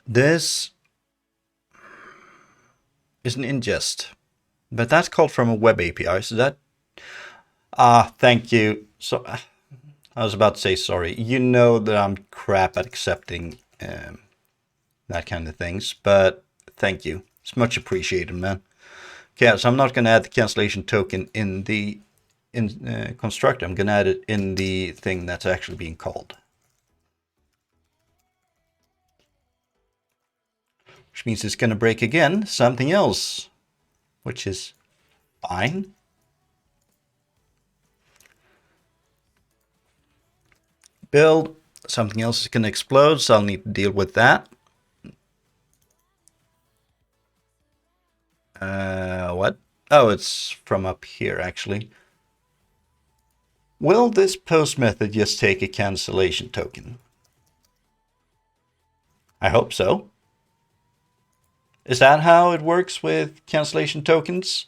This is an ingest, but that's called from a web API. So that, thank you. So I was about to say sorry. You know that I'm crap at accepting that kind of things, but thank you. It's much appreciated, man. Okay, so I'm not going to add the cancellation token in the constructor. I'm going to add it in the thing that's actually being called. Which means it's going to break again something else, which is fine. Build, something else is going to explode, so I'll need to deal with that. What? Oh, it's from up here, actually. Will this post method just take a cancellation token? I hope so. Is that how it works with cancellation tokens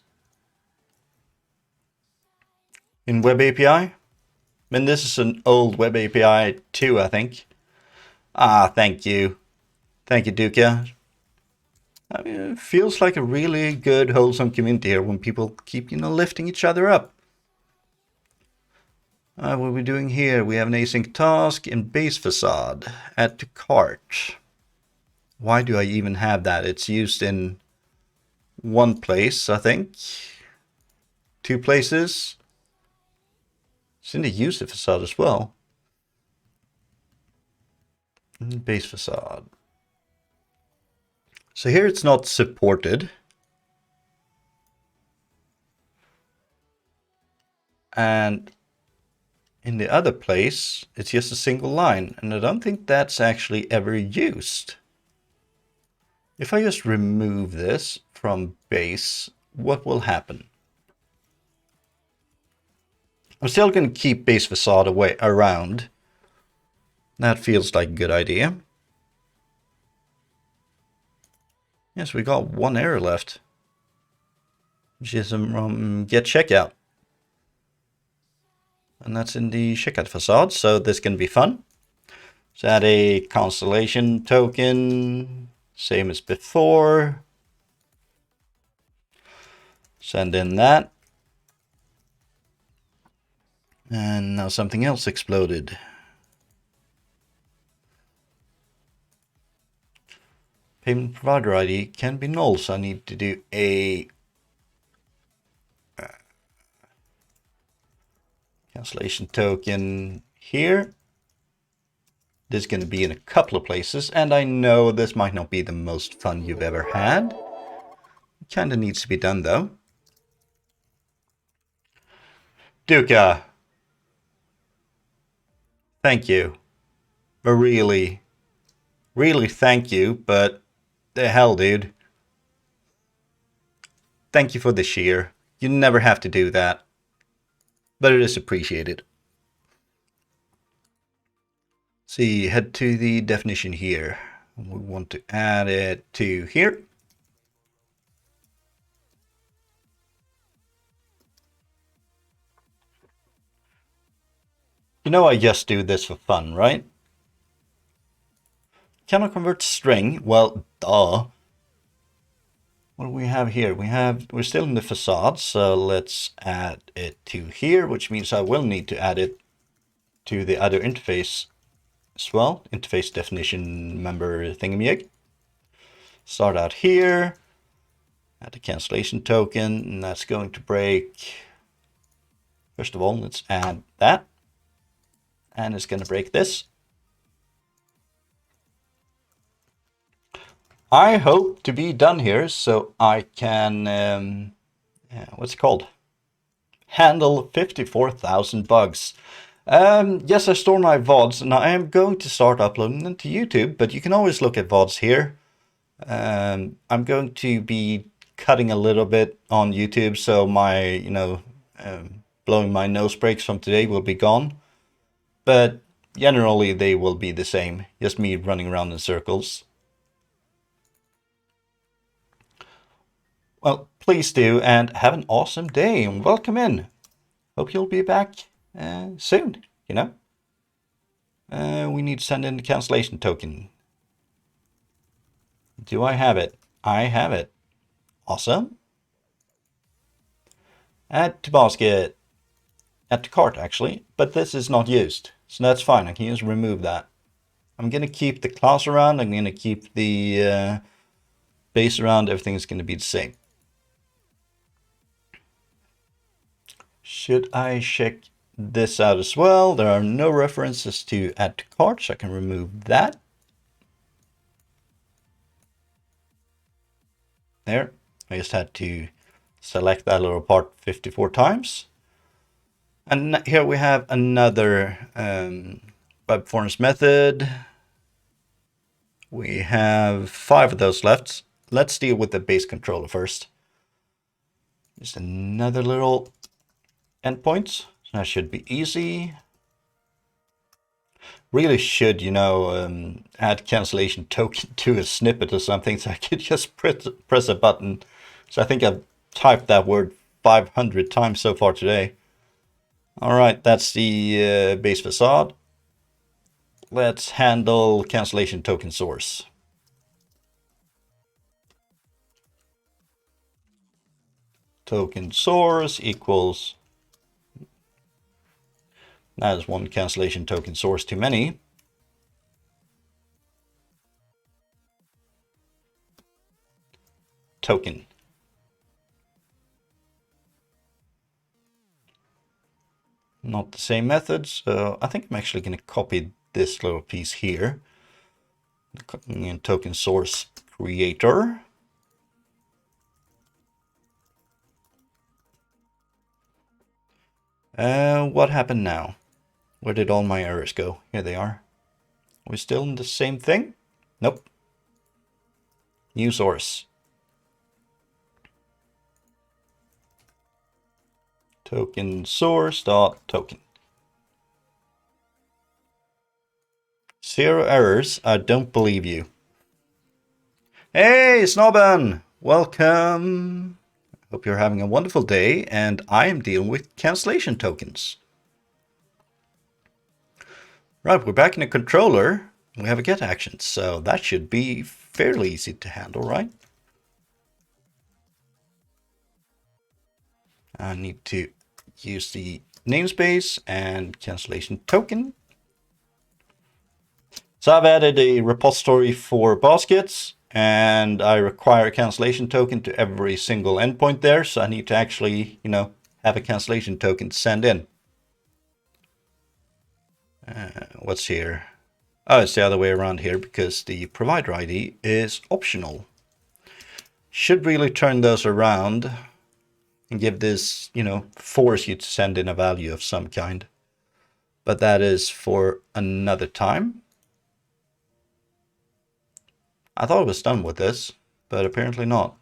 in Web API? I mean, this is an old Web API too, I think. Thank you. Thank you, Duka. I mean, it feels like a really good, wholesome community here when people keep, lifting each other up. What are we doing here? We have an async task in base facade. Add to cart. Why do I even have that? It's used in one place, I think. 2 places. It's in the user facade as well. Base facade. So here it's not supported. And in the other place, it's just a single line. And I don't think that's actually ever used. If I just remove this from base, what will happen? I'm still going to keep base facade around. That feels like a good idea. Yes, we got one error left, which is get checkout. And that's in the checkout facade, so this can be fun. So add a constellation token, same as before. Send in that. And now something else exploded. Payment provider ID can be null, so I need to do a cancellation token here. This is going to be in a couple of places, and I know this might not be the most fun you've ever had. It kind of needs to be done, though. Duka, thank you. But really thank you, but the hell, dude. Thank you for the shear. You never have to do that. But it is appreciated. See, head to the definition here. We want to add it to here. You know I just do this for fun, right? Cannot convert string. Well, duh. What do we have here? We're still in the facade, so let's add it to here, which means I will need to add it to the other interface as well. Interface definition member thingamajig. Start out here. Add the cancellation token, and that's going to break. First of all, let's add that. And it's going to break this. I hope to be done here so I can, what's it called? Handle 54,000 bugs. Yes, I store my VODs, and I am going to start uploading them to YouTube, but you can always look at VODs here. I'm going to be cutting a little bit on YouTube, so my, blowing my nose breaks from today will be gone. But generally, they will be the same, just me running around in circles. Well, please do, and have an awesome day, and welcome in. Hope you'll be back soon, we need to send in the cancellation token. Do I have it? I have it. Awesome. Add to basket. Add to cart, actually. But this is not used, so that's fine. I can just remove that. I'm going to keep the class around. I'm going to keep the base around. Everything is going to be the same. Should I check this out as well? There are no references to add to cart, so I can remove that. There. I just had to select that little part 54 times. And here we have another web forms method. We have 5 of those left. Let's deal with the base controller first. Just another little endpoint. That should be easy. Really should, add cancellation token to a snippet or something, so I could just press a button. So I think I've typed that word 500 times so far today. All right, that's the base facade. Let's handle cancellation token source. Token source equals, that is one cancellation token source too many. Token. Not the same method, so I think I'm actually going to copy this little piece here. Token source creator. What happened now? Where did all my errors go? Here they are. We're still in the same thing? Nope. New source. Token source dot token. 0 errors. I don't believe you. Hey, Snobben! Welcome! Hope you're having a wonderful day, and I am dealing with cancellation tokens. Right, we're back in the controller. We have a get action, so that should be fairly easy to handle, right? I need to use the namespace and cancellation token. So I've added a repository for baskets, and I require a cancellation token to every single endpoint there. So I need to actually, have a cancellation token to send in. What's here? Oh, it's the other way around here because the provider ID is optional. Should really turn those around and give this, force you to send in a value of some kind. But that is for another time. I thought it was done with this, but apparently not.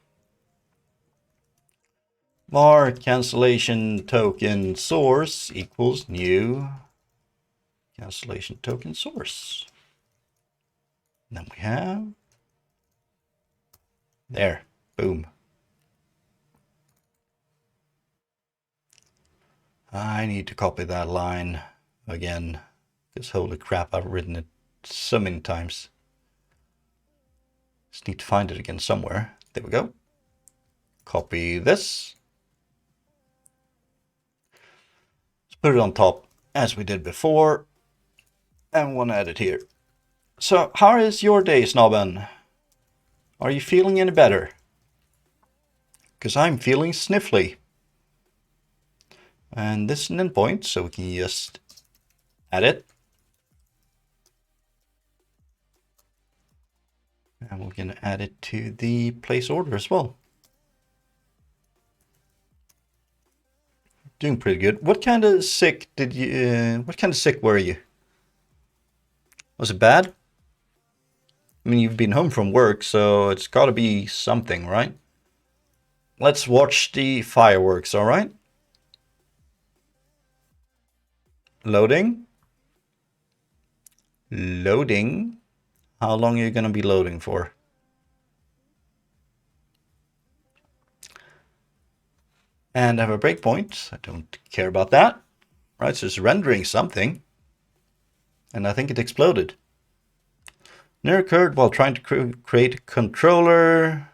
Var cancellation token source equals new cancellation token source. And then we have there, boom. I need to copy that line again, because holy crap, I've written it so many times. Just need to find it again somewhere. There we go. Copy this. Let's put it on top as we did before. And we'll add it here. So how is your day, Snobben? Are you feeling any better? Because I'm feeling sniffly. And this is an endpoint, so we can just add it. And we're going to add it to the place order as well. Doing pretty good. What kind of sick did you? What kind of sick were you? Was it bad? I mean, you've been home from work, so it's got to be something, right? Let's watch the fireworks, all right? Loading. Loading. How long are you going to be loading for? And I have a breakpoint. I don't care about that. Right, so it's rendering something. And I think it exploded. Near occurred while trying to create a controller.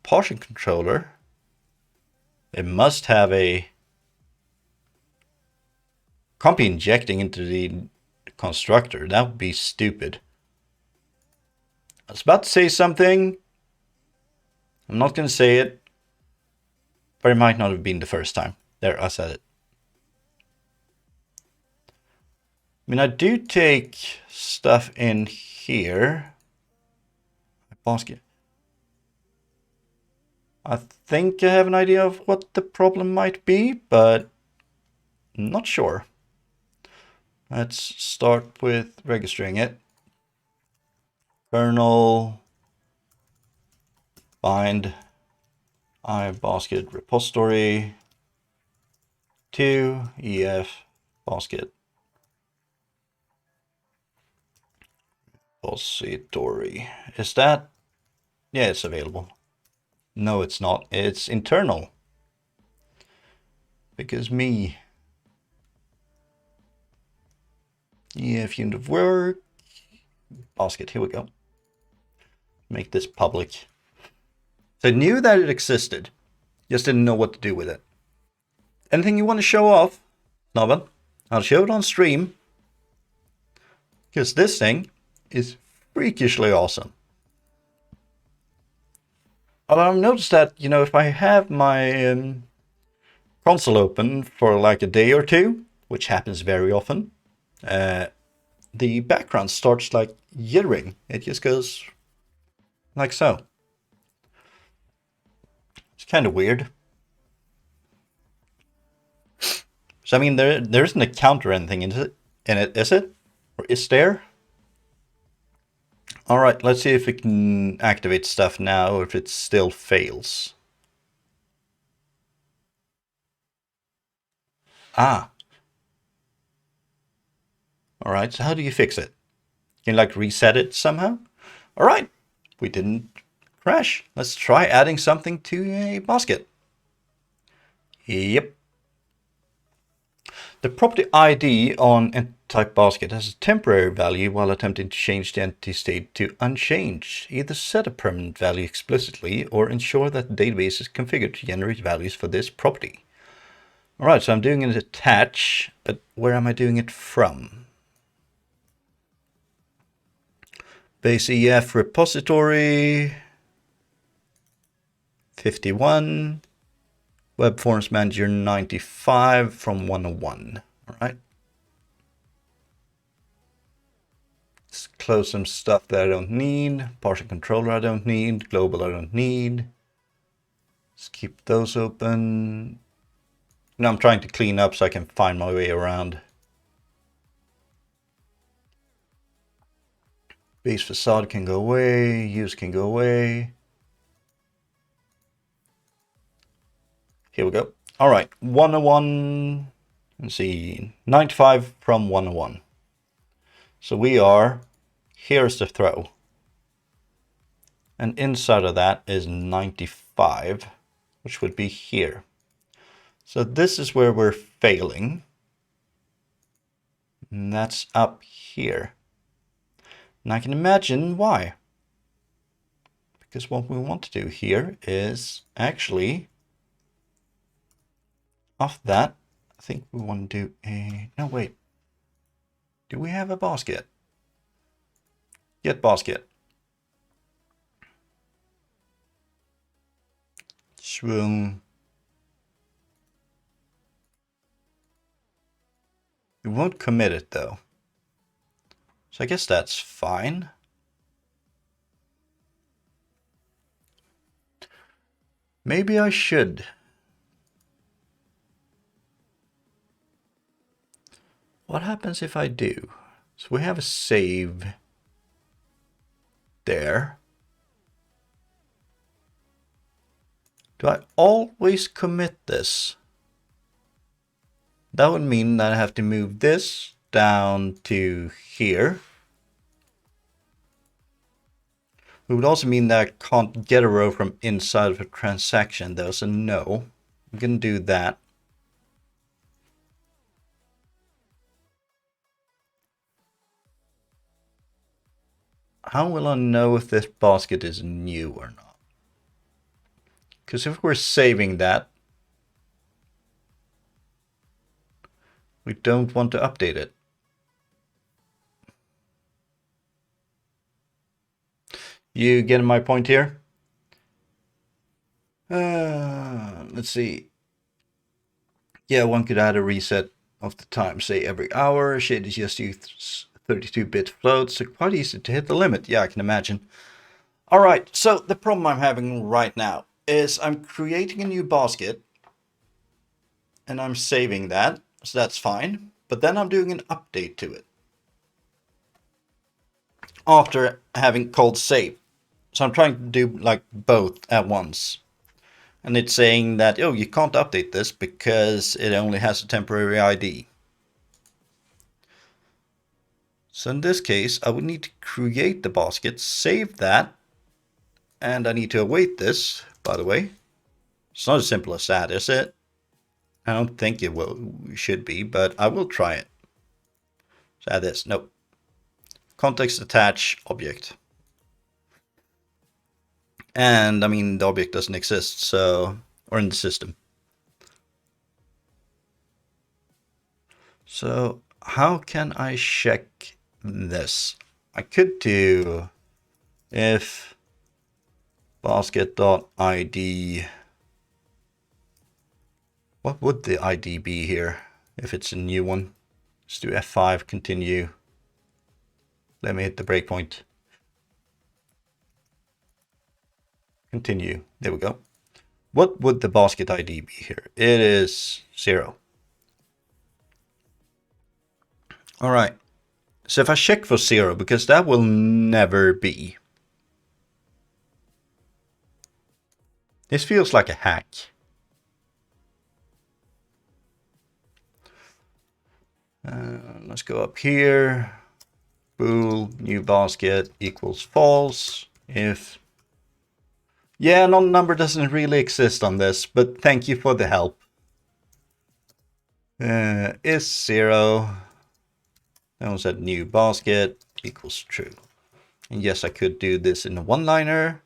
Portion controller. It must have a can't be injecting into the constructor. That would be stupid. I was about to say something. I'm not going to say it. But it might not have been the first time. There, I said it. I mean, I do take stuff in here. Basket. I think I have an idea of what the problem might be, but I'm not sure. Let's start with registering it. Kernel bind iBasket repository to ef basket repository. Is that? Yeah, it's available. No, it's not. It's internal. Because me. Ef unit of work. Basket, here we go. Make this public. So I knew that it existed. Just didn't know what to do with it. Anything you want to show off, Novan? I'll show it on stream. Because this thing is freakishly awesome. I've noticed that, you know, if I have my console open for like a day or two, which happens very often, the background starts like jittering. It just goes like so. It's kind of weird. So I mean, there isn't a counter or anything in it, is it? Or is there? All right, let's see if we can activate stuff now or if it still fails. Ah. All right, so how do you fix it? Can you like reset it somehow? All right, we didn't crash. Let's try adding something to a basket. Yep. The property ID on type basket has a temporary value while attempting to change the entity state to unchanged. Either set a permanent value explicitly or ensure that the database is configured to generate values for this property. All right, so I'm doing an attach, but where am I doing it from? Base EF repository 51, Web Forms Manager 95 from 101. All right. Let's close some stuff that I don't need. Partial controller I don't need. Global I don't need. Let's keep those open. Now I'm trying to clean up so I can find my way around. Base facade can go away. Use can go away. Here we go. All right, 101. Let's see, 95 from 101. So we are, here's the throw. And inside of that is 95, which would be here. So this is where we're failing. And that's up here. And I can imagine why. Because what we want to do here is actually, off that, I think we want to do a, no wait. Do we have a basket? Get basket. Swung. We won't commit it though. So I guess that's fine. Maybe I should What happens if I do? So we have a save there. Do I always commit this? That would mean that I have to move this down to here. It would also mean that I can't get a row from inside of a transaction though, so no. I'm gonna do that. How will I know if this basket is new or not? Because if we're saving that, we don't want to update it. You getting my point here? Let's see. Yeah, one could add a reset of the time, say every hour. Shade is just use 32-bit floats, so quite easy to hit the limit. Yeah, I can imagine. All right, so the problem I'm having right now is I'm creating a new basket and I'm saving that, so that's fine. But then I'm doing an update to it after having called save. So I'm trying to do like both at once. And it's saying that, oh, you can't update this because it only has a temporary ID. So in this case, I would need to create the basket, save that, and I need to await this, by the way. It's not as simple as that, is it? I don't think it should be, but I will try it. So add this, nope. Context attach object. And I mean, the object doesn't exist, so, or in the system. So how can I check this? I could do if basket.id. What would the ID be here if it's a new one? Let's do F5, continue. Let me hit the breakpoint. Continue. There we go. What would the basket ID be here? It is 0. All right. So if I check for 0, because that will never be. This feels like a hack. Let's go up here. Bool new basket equals false. If yeah, non-number doesn't really exist on this, but thank you for the help. Is 0. That was that new basket equals true. And yes, I could do this in a one-liner.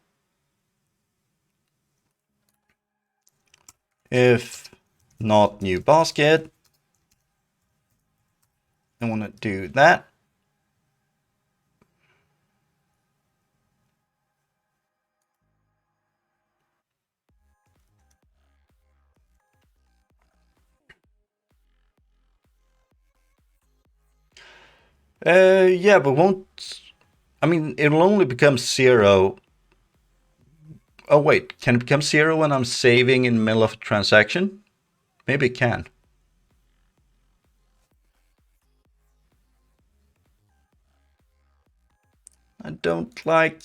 If not new basket, I want to do that. Yeah, but won't... I mean, it'll only become 0. Oh, wait. Can it become 0 when I'm saving in the middle of a transaction? Maybe it can. I don't like...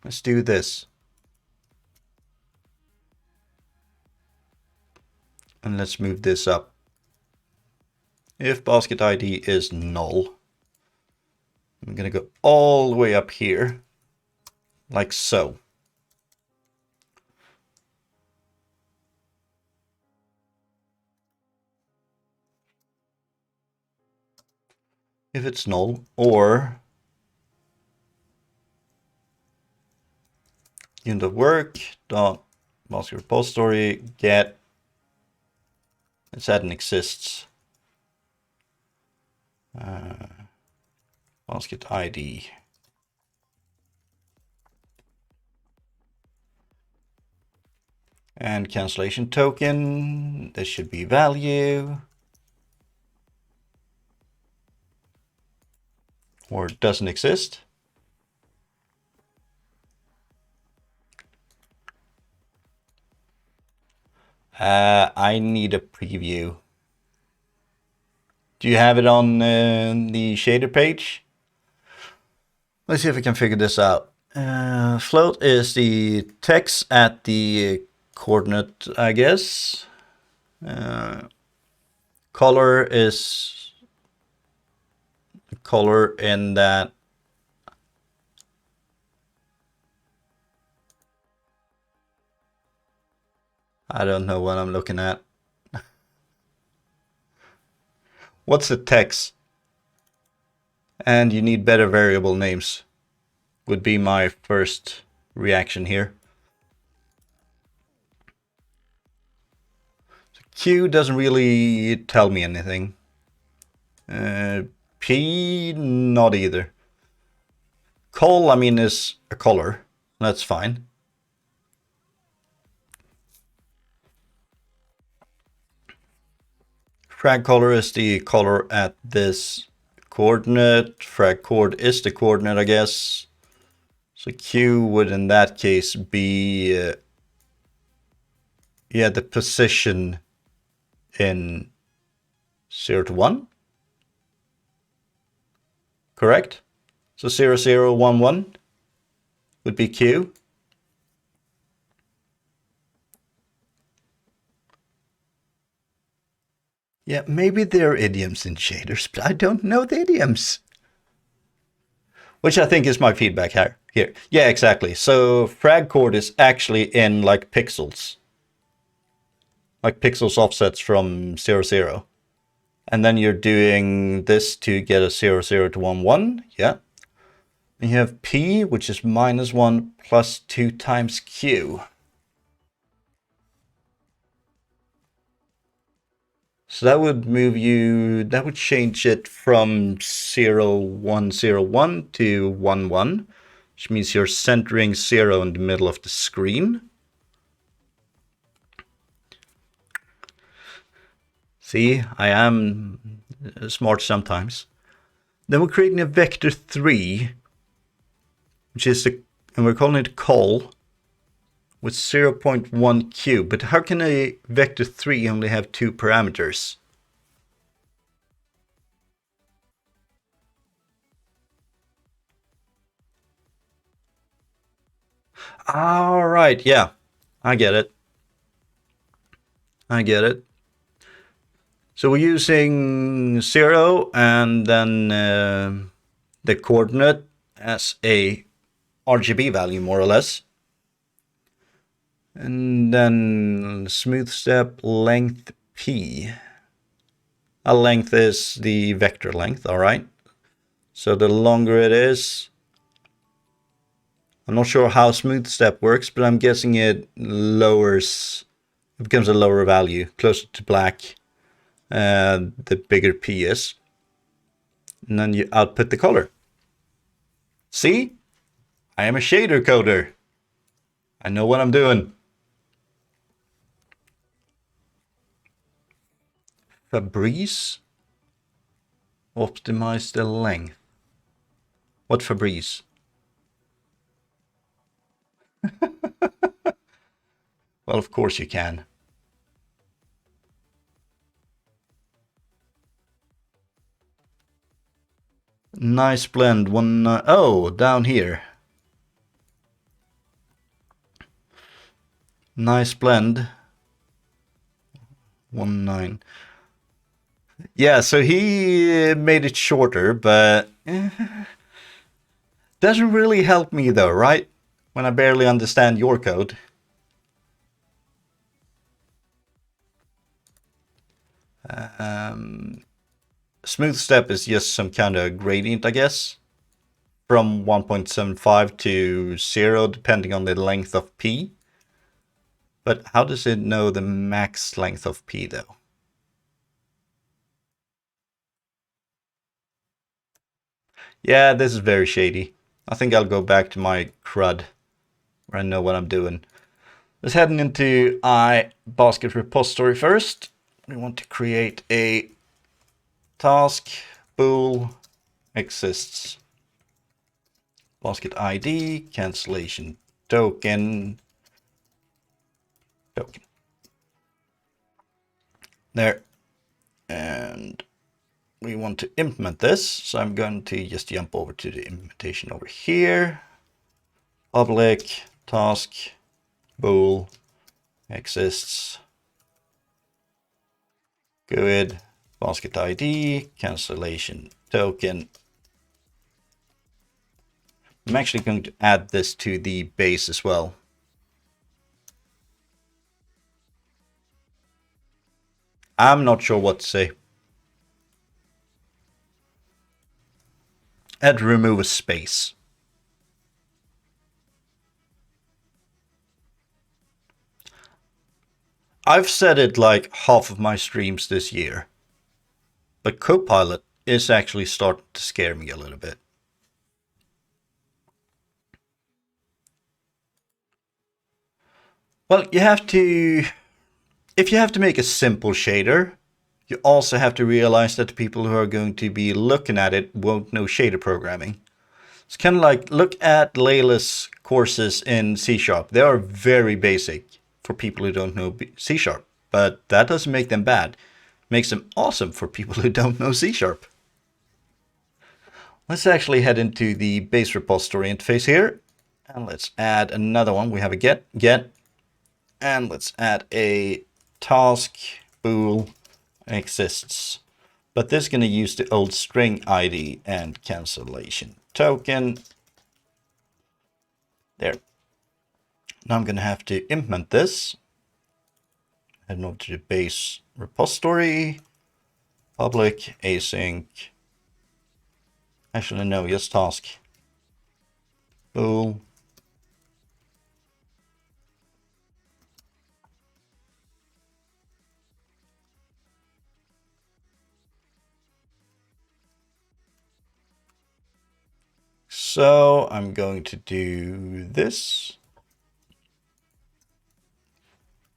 Let's do this. And let's move this up. If basket ID is null, I'm going to go all the way up here, like so. If it's null, or unit of work dot basket repository get, let's add an exists basket ID. And cancellation token, this should be value. Or doesn't exist. I need a preview. Do you have it on the shader page? Let's see if we can figure this out. Float is the text at the coordinate, I guess. Color is the color in that. I don't know what I'm looking at. What's the text? And you need better variable names, would be my first reaction here. Q doesn't really tell me anything. P, not either. Col, I mean, is a color. That's fine. Frag color is the color at this coordinate. Frag chord is the coordinate, I guess. So Q would in that case be, yeah, the position in 0 to 1. Correct? So 0, 0, 1, 1 would be Q. Yeah, maybe there are idioms in shaders, but I don't know the idioms. Which I think is my feedback here. Yeah, exactly. So frag chord is actually in like pixels. Like pixels offsets from 0, 0. And then you're doing this to get a 0, 0 to 1, 1. Yeah. And you have P, which is -1 plus 2 times Q. So that would move you, that would change it from 0, 1, 0, 1 to 1, 1, which means you're centering 0 in the middle of the screen. See, I am smart sometimes. Then we're creating a vector 3, which is the, and we're calling it col with 0.1 q. But how can a vector 3 only have 2 parameters? All right, yeah, I get it. I get it. So we're using 0 and then the coordinate as a RGB value, more or less. And then smooth step length P. A length is the vector length, all right? So the longer it is, I'm not sure how smooth step works, but I'm guessing it lowers, it becomes a lower value, closer to black, the bigger P is. And then you output the color. See? I am a shader coder. I know what I'm doing. Fabrice? Optimize the length. What Fabrice? Well, of course you can. Nice blend. Oh, down here. Nice blend. 1.9. Yeah, so he made it shorter, but doesn't really help me though, right? When I barely understand your code. Smooth step is just some kind of gradient, I guess. From 1.75 to 0, depending on the length of P. But how does it know the max length of P though? Yeah, this is very shady. I think I'll go back to my CRUD, where I know what I'm doing. Let's head into basket repository first. We want to create a task bool exists. Basket ID, cancellation token. There. And we want to implement this. So I'm going to just jump over to the implementation over here. Public task bool exists. Good. Basket ID, cancellation token. I'm actually going to add this to the base as well. I'm not sure what to say. Add remove a space. I've said it like half of my streams this year, but Copilot is actually starting to scare me a little bit. Well, you have to, if you have to make a simple shader, you also have to realize that the people who are going to be looking at it won't know shader programming. It's kind of like, look at Layla's courses in C#. They are very basic for people who don't know C#, but that doesn't make them bad. It makes them awesome for people who don't know C#. Let's actually head into the base repository interface here, and let's add another one. We have a get, and let's add a task bool exists. But this is going to use the old string ID and cancellation token. There. Now I'm going to have to implement this. Head over to the base repository, public async. Actually, no, just task bool. So I'm going to do this.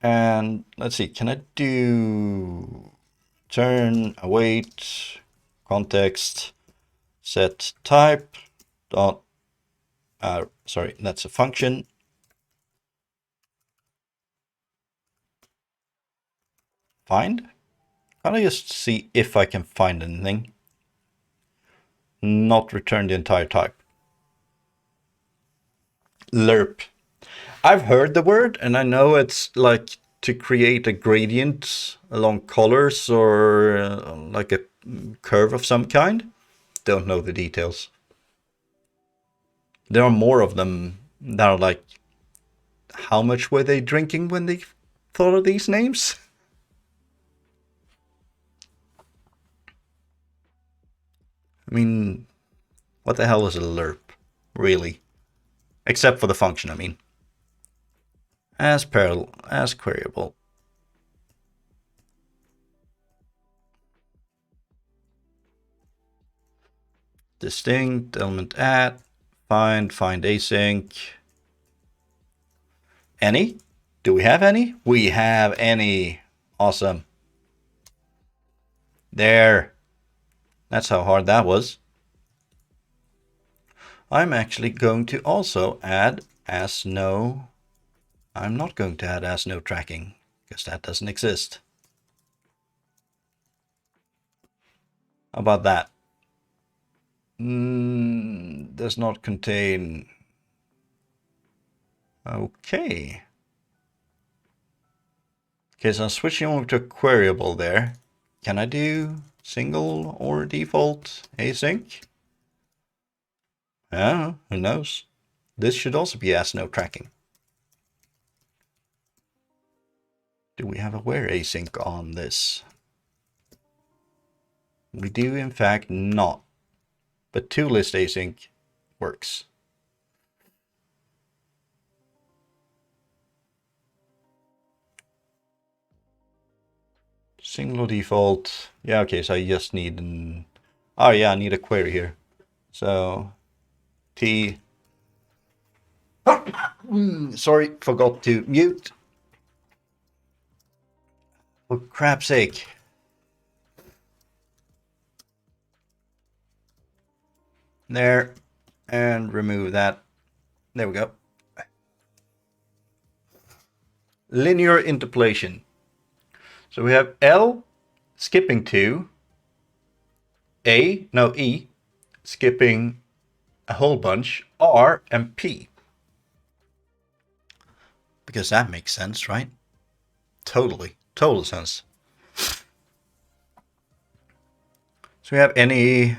And let's see, can I do turn await context set type dot sorry, that's a function. Find. Can I just see if I can find anything? Not return the entire type. Lerp. I've heard the word, and I know it's like to create a gradient along colors or like a curve of some kind. Don't know the details. There are more of them that are like, how much were they drinking when they thought of these names? I mean, what the hell is a lerp, really? Except for the function, I mean. As queryable. Distinct, element at, find async. Any? Do we have any? We have any. Awesome. There. That's how hard that was. I'm actually going to also add as no. I'm not going to add as no tracking because that doesn't exist. How about that? Does not contain. Okay. Okay, so I'm switching over to a queryable there. Can I do single or default async? Who knows? This should also be as no tracking. Do we have a where async on this? We do in fact not, but toList async works. Single default. Yeah, okay, so I just need an, oh yeah, I need a query here. So T, sorry, forgot to mute. For crap's sake. There, and remove that. There we go. Linear interpolation. So we have L skipping to E, skipping a whole bunch, R and P. Because that makes sense, right? Totally. Total sense. So we have any,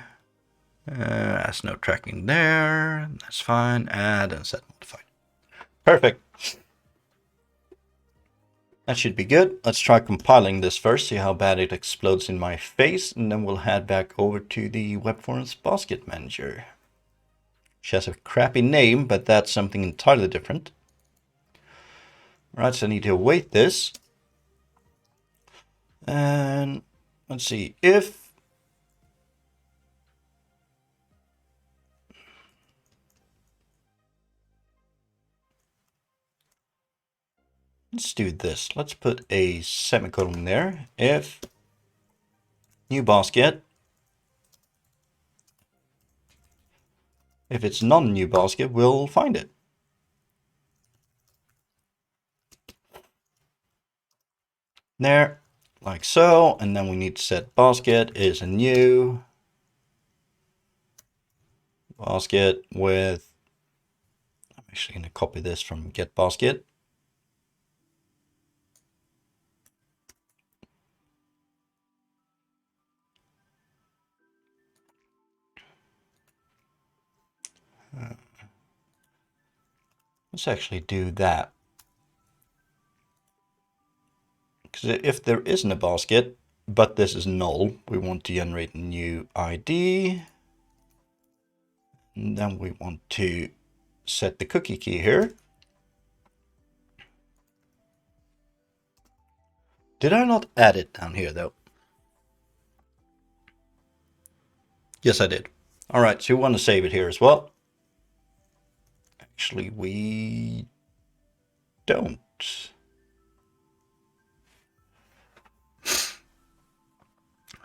there's no tracking there. That's fine. Add and set modified. Perfect. That should be good. Let's try compiling this first, see how bad it explodes in my face, and then we'll head back over to the Web Forms Basket Manager. Which has a crappy name, but that's something entirely different. Right, so I need to await this. And let's see, if let's do this. Let's put a semicolon there. If new basket, if it's non-new basket, we'll find it. There, like so, and then we need to set basket is a new basket with, I'm actually going to copy this from get basket. Let's actually do that. Because if there isn't a basket, but this is null, we want to generate a new ID. And then we want to set the cookie key here. Did I not add it down here though? Yes, I did. All right, so we want to save it here as well. Actually, we don't.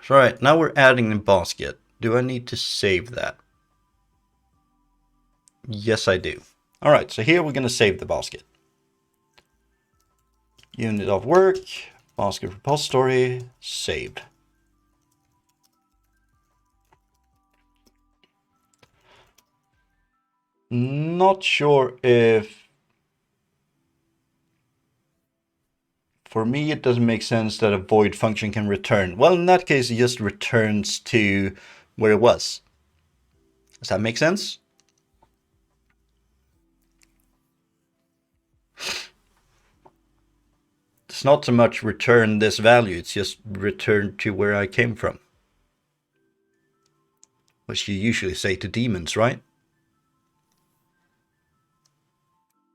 All right, now we're adding the basket. Do I need to save that? Yes, I do. All right, so here we're going to save the basket. Unit of work, basket repository, saved. Not sure if, for me, it doesn't make sense that a void function can return. Well, in that case, it just returns to where it was. Does that make sense? It's not so much return this value, it's just return to where I came from. Which you usually say to daemons, right?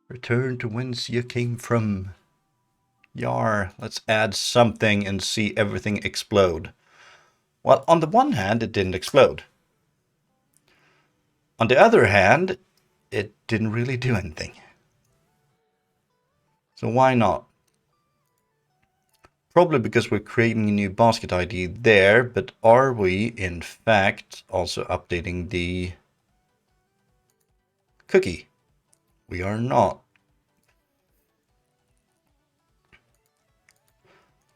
Return to whence you came from. Yar, let's add something and see everything explode. Well, on the one hand, it didn't explode. On the other hand, it didn't really do anything. So why not? Probably because we're creating a new basket ID there, but are we in fact also updating the cookie? We are not.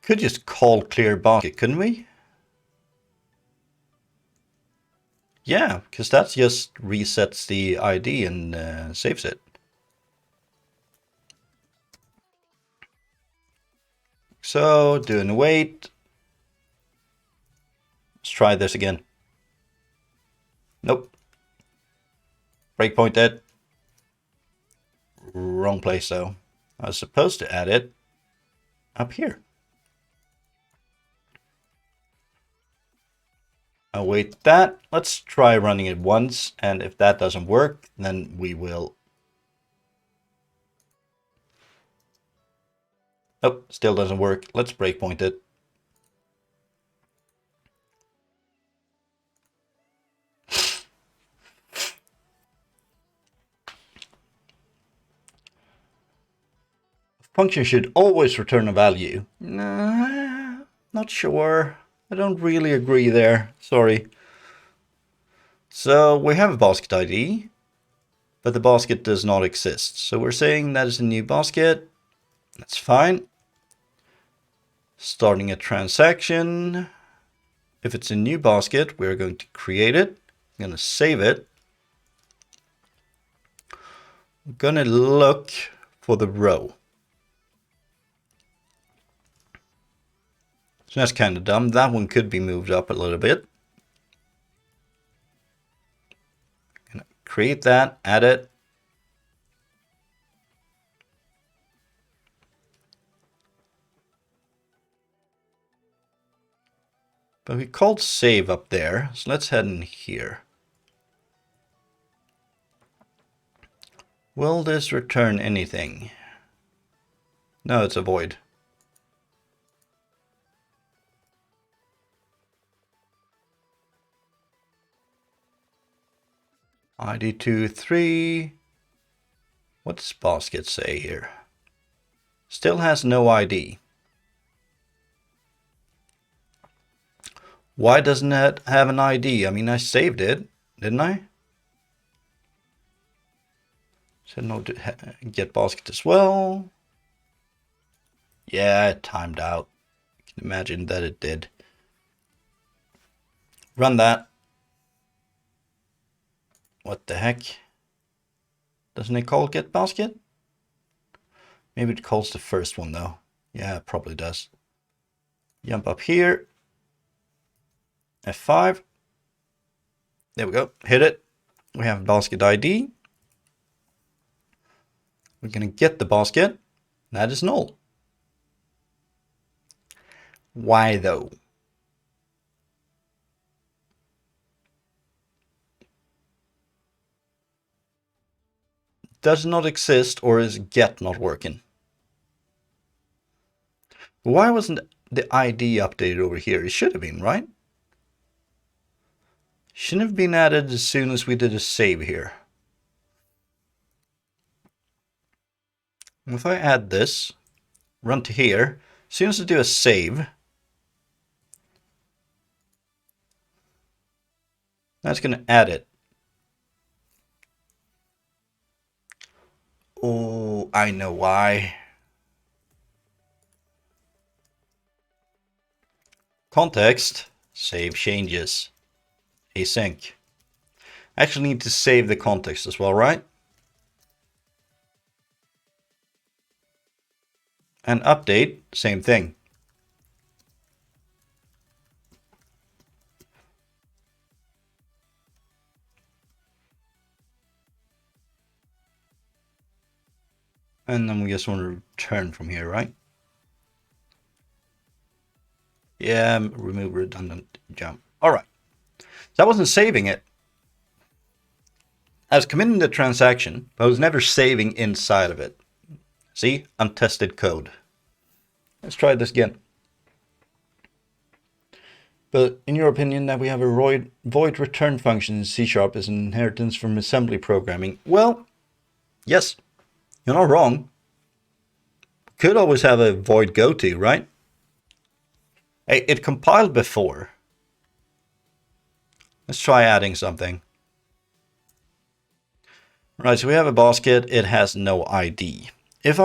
Could just call clear basket, couldn't we? Yeah, because that just resets the ID and saves it. So, doing await. Let's try this again. Nope. Breakpoint it. Wrong place though. I was supposed to add it up here. Await that. Let's try running it once, and if that doesn't work, then we will. Oh, still doesn't work. Let's breakpoint it. Function should always return a value. Nah, not sure. I don't really agree there. Sorry. So we have a basket ID, but the basket does not exist. So we're saying that is a new basket. That's fine. Starting a transaction. If it's a new basket, we're going to create it. I'm going to save it. I'm going to look for the row. So that's kind of dumb. That one could be moved up a little bit. Create that, add it. But we called save up there, so let's head in here. Will this return anything? No, it's a void. ID 23. What does basket say here? Still has no ID. Why doesn't it have an ID? I mean, I saved it, didn't I? Said no to get basket as well. Yeah, it timed out. You can imagine that it did. Run that. What the heck? Doesn't it call get basket? Maybe it calls the first one though. Yeah, it probably does. Jump up here. F5. There we go. Hit it. We have basket ID. We're going to get the basket. That is null. Why though? Does not exist, or is get not working? Why wasn't the ID updated over here? It should have been, right? Shouldn't have been added as soon as we did a save here. If I add this, run to here, as soon as I do a save, that's going to add it. Oh, I know why. Context, save changes, async. Actually need to save the context as well, right? And update, same thing. And then we just want to return from here, right? Yeah, remove redundant jump. All right. So I wasn't saving it. I was committing the transaction, but I was never saving inside of it. See, untested code. Let's try this again. But in your opinion, that we have a void return function in C# is an inheritance from assembly programming? Well, yes, you're not wrong. Could always have a void goto, right? Hey, it compiled before. Let's try adding something. Right, so we have a basket. It has no ID. If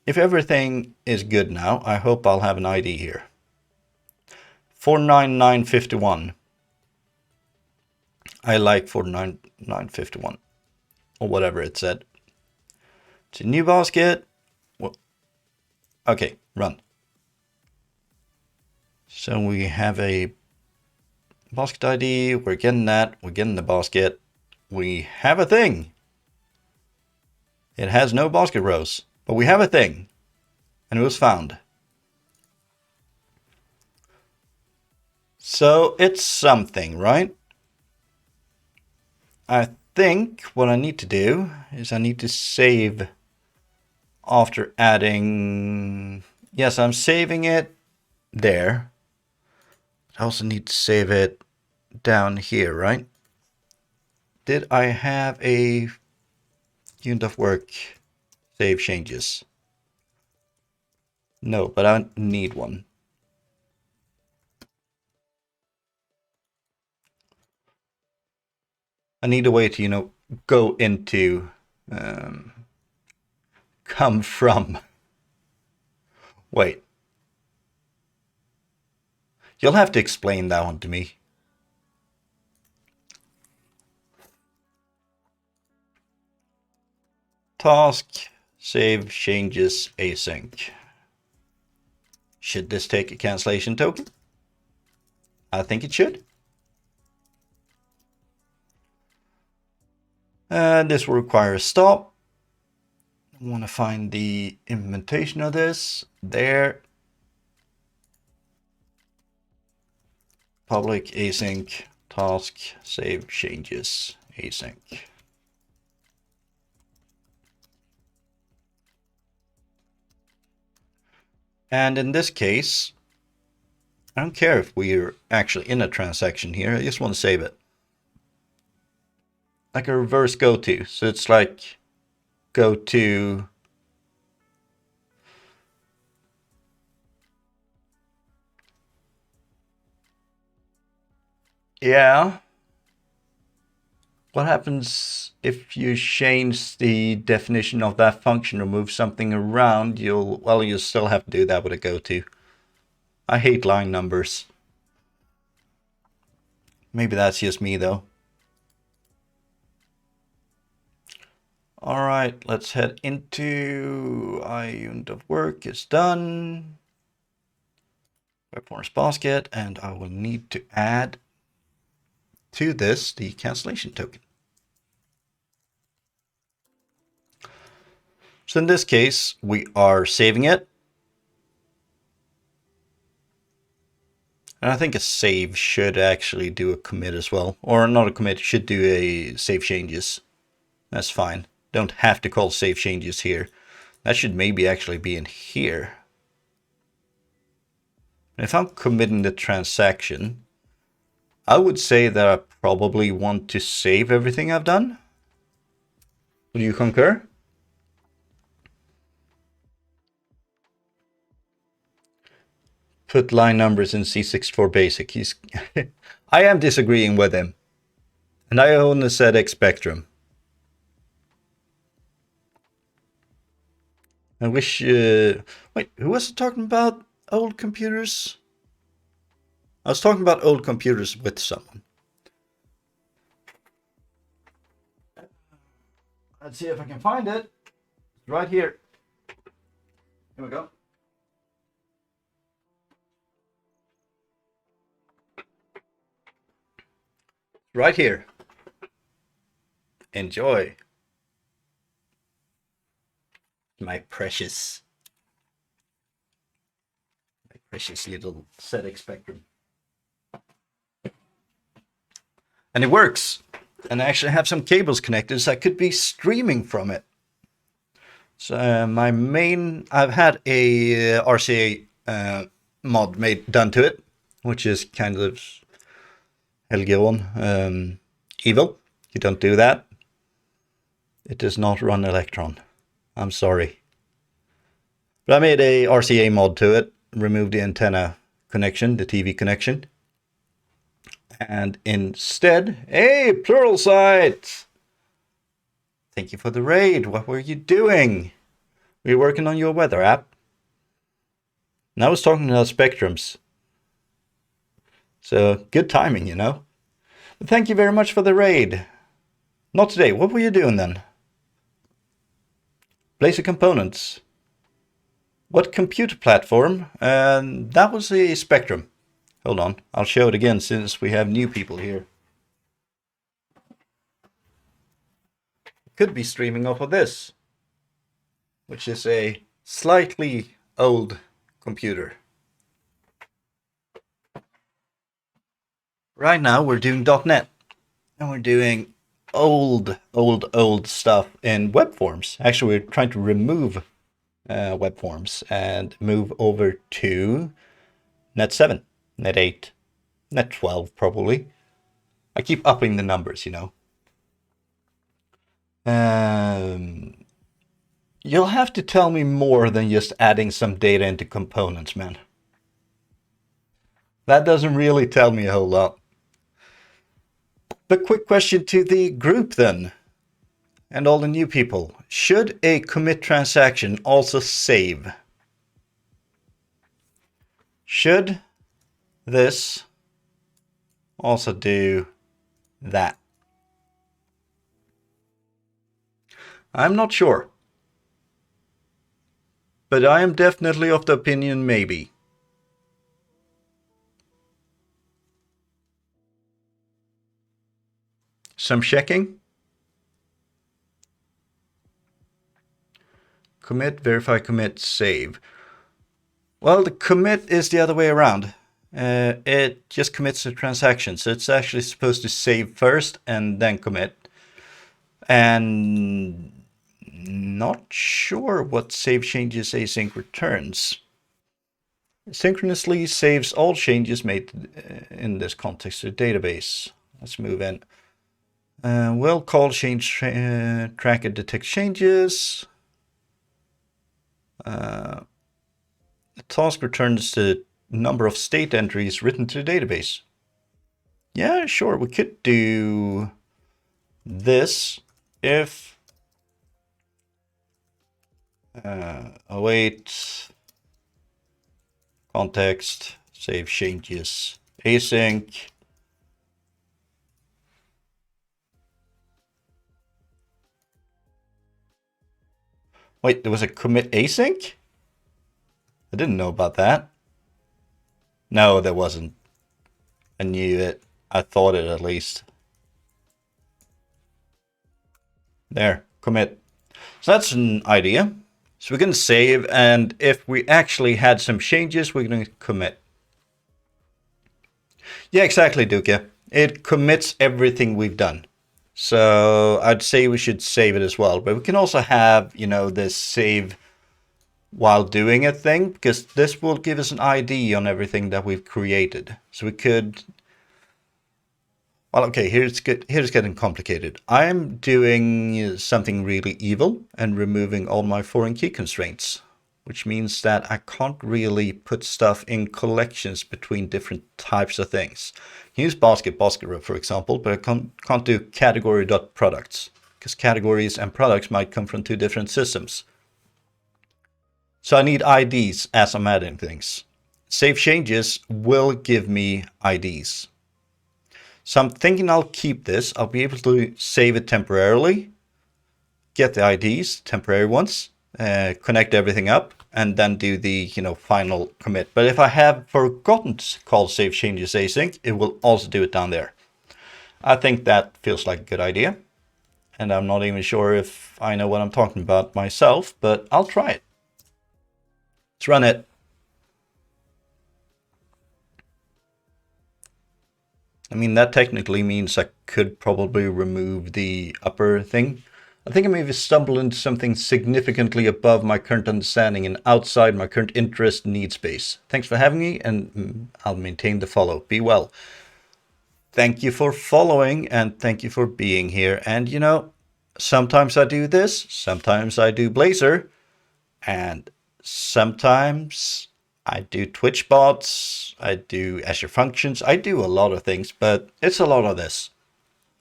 everything is good now, I hope I'll have an ID here. 49951. I like 49951 or whatever it said. It's a new basket. Well, okay, run. So we have a basket ID. We're getting that. We're getting the basket. We have a thing. It has no basket rows, but we have a thing, and it was found. So it's something, right? I think what I need to do is I need to save after adding. Yes, I'm saving it there. I also need to save it down here, right? Did I have a unit of work save changes? No, but I need one. I need a way to, go into, come from. Wait. You'll have to explain that one to me. Task, save changes async. Should this take a cancellation token? I think it should. This will require a stop. I want to find the implementation of this. There. Public async task save changes async. And in this case, I don't care if we're actually in a transaction here. I just want to save it. Like a reverse goto. So it's like go to yeah. What happens if you change the definition of that function or move something around? You'll still have to do that with a goto. I hate line numbers. Maybe that's just me though. All right, let's head into unit of work is done. Webforms basket, and I will need to add to this the cancellation token. So in this case, we are saving it. And I think a save should actually do a commit as well. Or not a commit, should do a save changes. That's fine. Don't have to call save changes here. That should maybe actually be in here. And if I'm committing the transaction, I would say that I probably want to save everything I've done. Would you concur? Put line numbers in C64 basic. He's I am disagreeing with him. And I own a ZX Spectrum. I wish... wait, who was talking about old computers? I was talking about old computers with someone. Let's see if I can find it. It's right here. Here we go. Right here. Enjoy. My precious little ZX Spectrum. And it works. And I actually have some cables connected, so I could be streaming from it. So I've had a RCA mod done to it, which is kind of Helgeron evil. You don't do that. It does not run Electron. I'm sorry. But I made a RCA mod to it, removed the antenna connection, the TV connection. And instead, hey, Pluralsight! Thank you for the raid. What were you doing? Were you working on your weather app? And I was talking about spectrums. So, good timing, you know. But thank you very much for the raid. Not today. What were you doing then? Blazer Components. What computer platform? That was a Spectrum. Hold on. I'll show it again since we have new people here. Could be streaming off of this, which is a slightly old computer. Right now we're doing .NET, and we're doing old stuff in web forms. Actually, we're trying to remove web forms and move over to Net 7, Net 8, Net 12 probably. I keep upping the numbers, you know. You'll have to tell me more than just adding some data into components, man. That doesn't really tell me a whole lot. But quick question to the group then, and all the new people. Should a commit transaction also save? Should this, also do that. I'm not sure, but I am definitely of the opinion maybe. Some checking. Commit, verify, commit, save. Well, the commit is the other way around. It just commits the transaction, so it's actually supposed to save first and then commit. And not sure what save changes async returns. Synchronously saves all changes made in this context to the database. Let's move in. We'll call change tracker detect changes. The task returns the number of state entries written to the database. Yeah, sure, we could do this if await context save changes async. Wait, there was a commit async? I didn't know about that. No, there wasn't. I knew it. I thought it at least. There, commit. So that's an idea. So we're going to save, and if we actually had some changes, we're going to commit. Yeah, exactly, Duke. It commits everything we've done. So I'd say we should save it as well. But we can also have, this save while doing a thing, because this will give us an ID on everything that we've created. So we could... Well, okay, here's getting complicated. I'm doing something really evil and removing all my foreign key constraints, which means that I can't really put stuff in collections between different types of things. I can use basket row, for example, but I can't do category.products, because categories and products might come from two different systems. So I need IDs as I'm adding things. Save changes will give me IDs. So I'm thinking I'll keep this. I'll be able to save it temporarily, get the IDs, temporary ones, connect everything up, and then do the final commit. But if I have forgotten to call save changes async, it will also do it down there. I think that feels like a good idea. And I'm not even sure if I know what I'm talking about myself, but I'll try it. Let's run it. I mean, that technically means I could probably remove the upper thing. I think I maybe stumbled into something significantly above my current understanding and outside my current interest need space. Thanks for having me, and I'll maintain the follow. Be well. Thank you for following, and thank you for being here. And sometimes I do this, sometimes I do Blazor, and sometimes I do Twitch bots, I do Azure Functions, I do a lot of things, but it's a lot of this.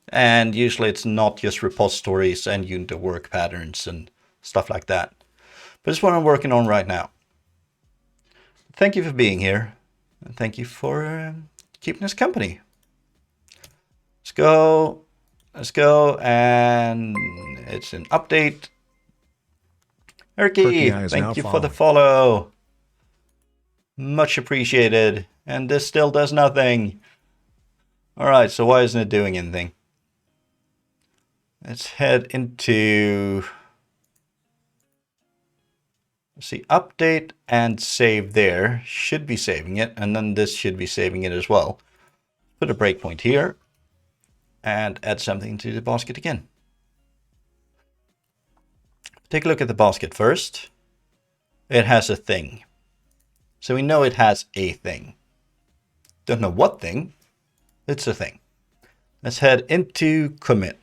And usually it's not just repositories and unit of work patterns and stuff like that. But it's what I'm working on right now. Thank you for being here, and thank you for keeping us company. Let's go, and it's an update. Erky, thank you for the follow. Much appreciated. And this still does nothing. Alright, so why isn't it doing anything? Let's head into... Let's see, update and save there. Should be saving it, and then this should be saving it as well. Put a breakpoint here, and add something to the basket again. Take a look at the basket first. It has a thing. So we know it has a thing. Don't know what thing. It's a thing. Let's head into commit.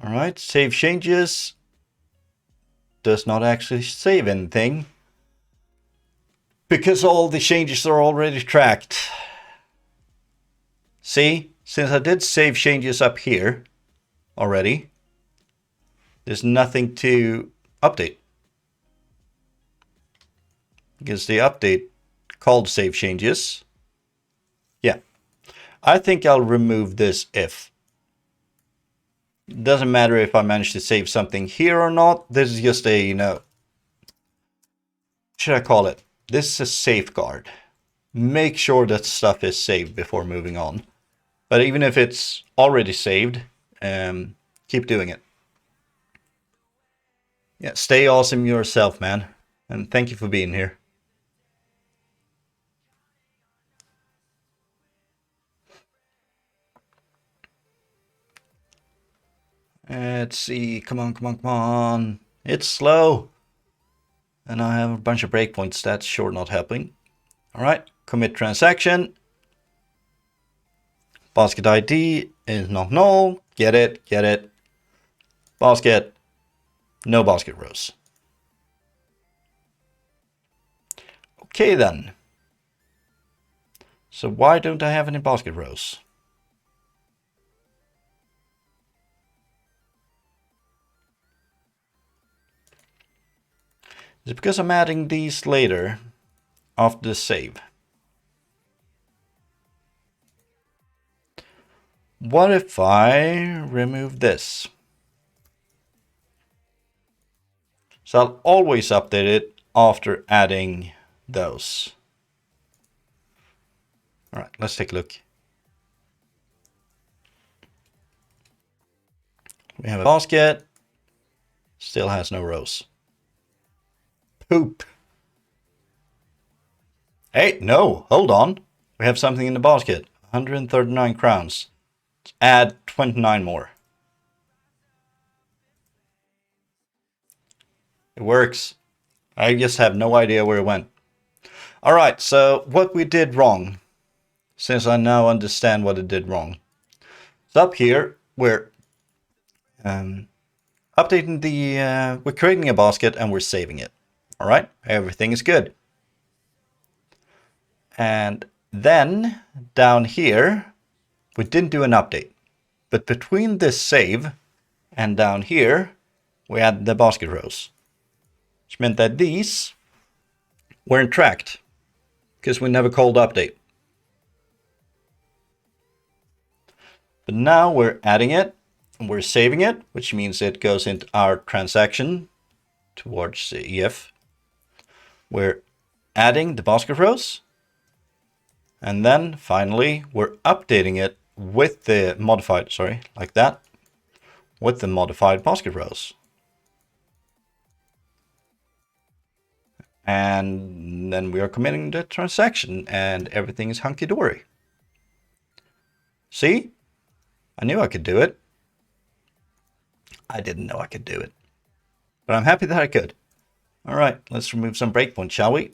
All right, save changes. Does not actually save anything because all the changes are already tracked. See, since I did save changes up here already, there's nothing to update. because the update called save changes. Yeah, I think I'll remove this if. It doesn't matter if I manage to save something here or not. This is just a, should I call it? This is a safeguard. Make sure that stuff is saved before moving on. But even if it's already saved, keep doing it. Yeah, stay awesome yourself, man. And thank you for being here. Let's see. Come on, come on, come on. It's slow. And I have a bunch of breakpoints. That's sure not helping. All right. Commit transaction. Basket ID is not null. Get it, get it. Basket. No basket rows. Okay then. So why don't I have any basket rows? Is it because I'm adding these later after the save? What if I remove this? So I'll always update it after adding those. All right, let's take a look. We have a basket, still has no rows. Poop. Hey, no, hold on. We have something in the basket. 139 crowns. Let's add 29 more. It works. I just have no idea where it went. All right, so what we did wrong, since I now understand what it did wrong. So up here, we're updating the, we're creating a basket and we're saving it. All right, everything is good. And then down here, we didn't do an update. But between this save and down here, we had the basket rows, which meant that these weren't tracked because we never called update. But now we're adding it and we're saving it, which means it goes into our transaction towards the EF. We're adding the basket rows. And then finally, we're updating it with the modified, sorry, like that, with the modified basket rows. And then we are committing the transaction and everything is hunky-dory. See? I knew I could do it. I didn't know I could do it. But I'm happy that I could. All right, let's remove some breakpoints, shall we?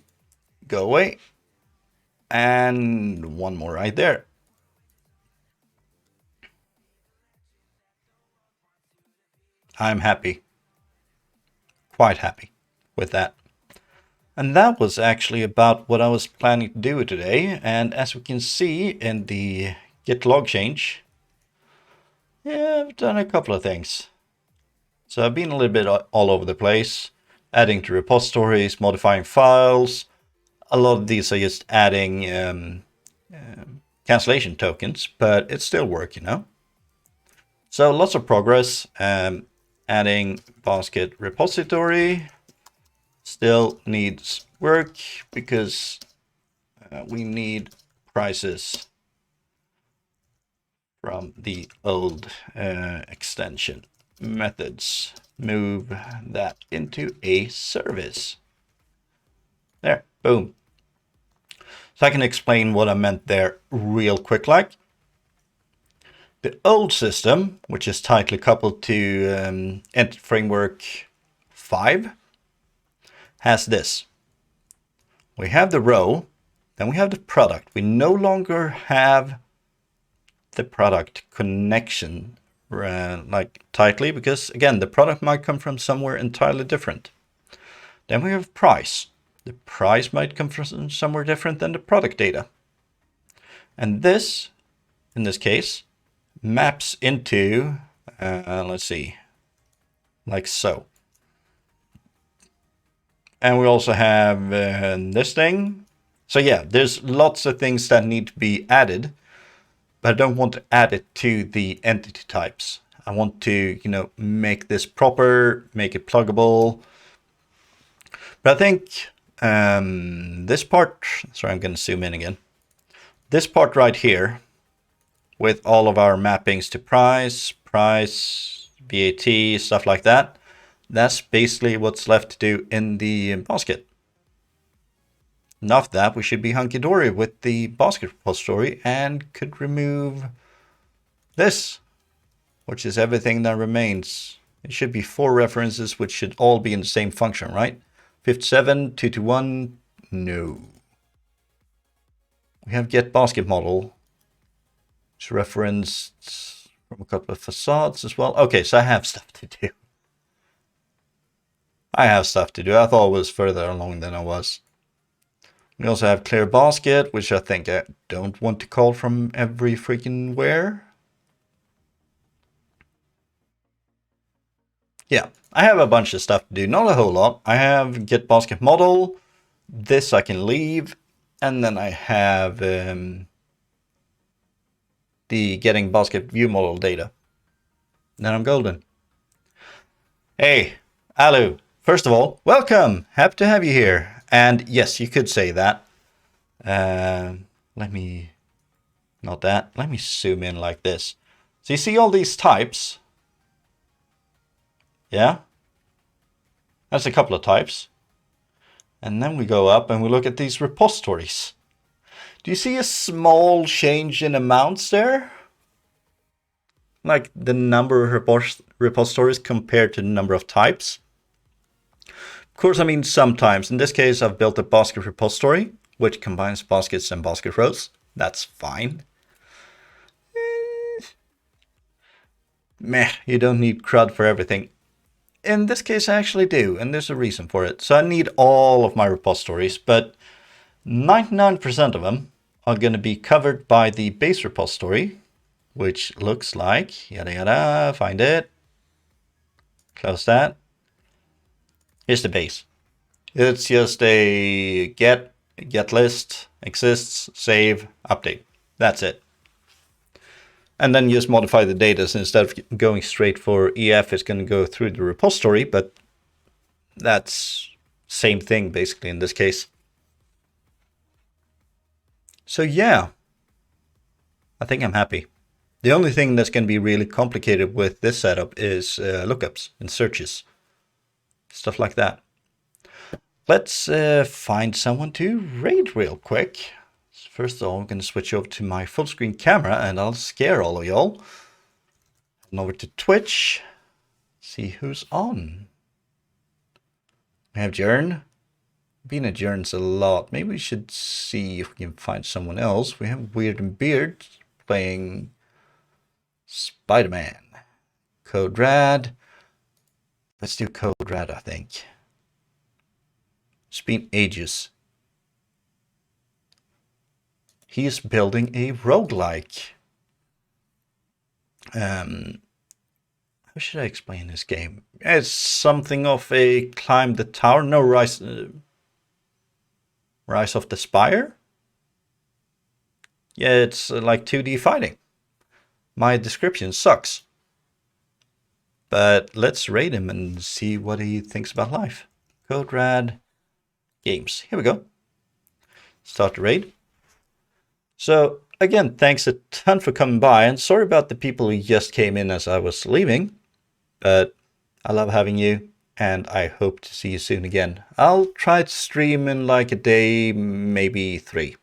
Go away. And one more right there. I'm happy. Quite happy with that. And that was actually about what I was planning to do today. And as we can see in the git log change, yeah, I've done a couple of things. So I've been a little bit all over the place, adding to repositories, modifying files. A lot of these are just adding cancellation tokens, but it's still work, So lots of progress. Adding basket repository still needs work because we need prices from the old extension methods. Move that into a service. There, boom. So I can explain what I meant there real quick like. The old system, which is tightly coupled to Entity Framework 5, has this. We have the row, then we have the product. We no longer have the product connection like tightly because, again, the product might come from somewhere entirely different. Then we have price. The price might come from somewhere different than the product data. And this, in this case, maps into, let's see, like so. And we also have this thing. So yeah, there's lots of things that need to be added, but I don't want to add it to the entity types. I want to, make this proper, make it pluggable. But I think this part, sorry, I'm going to zoom in again. This part right here, with all of our mappings to price, VAT, stuff like that, that's basically what's left to do in the basket. Enough that we should be hunky-dory with the basket repository and could remove this, which is everything that remains. It should be 4 references, which should all be in the same function, right? 57, 221, no. We have get basket model. It's referenced from a couple of facades as well. Okay, so I have stuff to do. I thought it was further along than I was. We also have clear basket, which I think I don't want to call from every freaking where. Yeah, I have a bunch of stuff to do, not a whole lot. I have get basket model. This I can leave. And then I have the getting basket view model data. Then I'm golden. Hey, Alu, first of all, welcome. Happy to have you here. And yes, you could say that. Let me zoom in like this. So you see all these types? Yeah? That's a couple of types. And then we go up and we look at these repositories. Do you see a small change in amounts there? Like the number of repositories compared to the number of types. Of course, I mean sometimes. In this case, I've built a basket repository, which combines baskets and basket rows. That's fine. Meh, you don't need CRUD for everything. In this case, I actually do, and there's a reason for it. So I need all of my repositories, but 99% of them are going to be covered by the base repository, which looks like, yada yada, find it, close that. Here's the base. It's just a get list, exists, save, update. That's it. And then just modify the data. So instead of going straight for EF, it's going to go through the repository, but that's same thing basically in this case. So yeah, I think I'm happy. The only thing that's going to be really complicated with this setup is lookups and searches, stuff like that. Let's find someone to raid real quick. First of all, I'm going to switch over to my full screen camera and I'll scare all of y'all. And over to Twitch, see who's on. We have Jern. Been at Jern's a lot. Maybe we should see if we can find someone else. We have Weird and Beard playing Spider-Man. Code Rad. Let's do Code Rad, I think. It's been ages. He's building a roguelike. How should I explain this game? It's something of a climb the tower. No, Rise of the Spire? Yeah, it's like 2D fighting. My description sucks. But let's rate him and see what he thinks about life. Code Rad Games. Here we go. Start the raid. So again, thanks a ton for coming by, and sorry about the people who just came in as I was leaving, but I love having you, and I hope to see you soon again. I'll try to stream in like a day, maybe 3.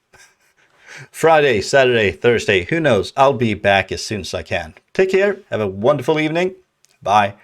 Friday, Saturday, Thursday, who knows? I'll be back as soon as I can. Take care, have a wonderful evening. Bye.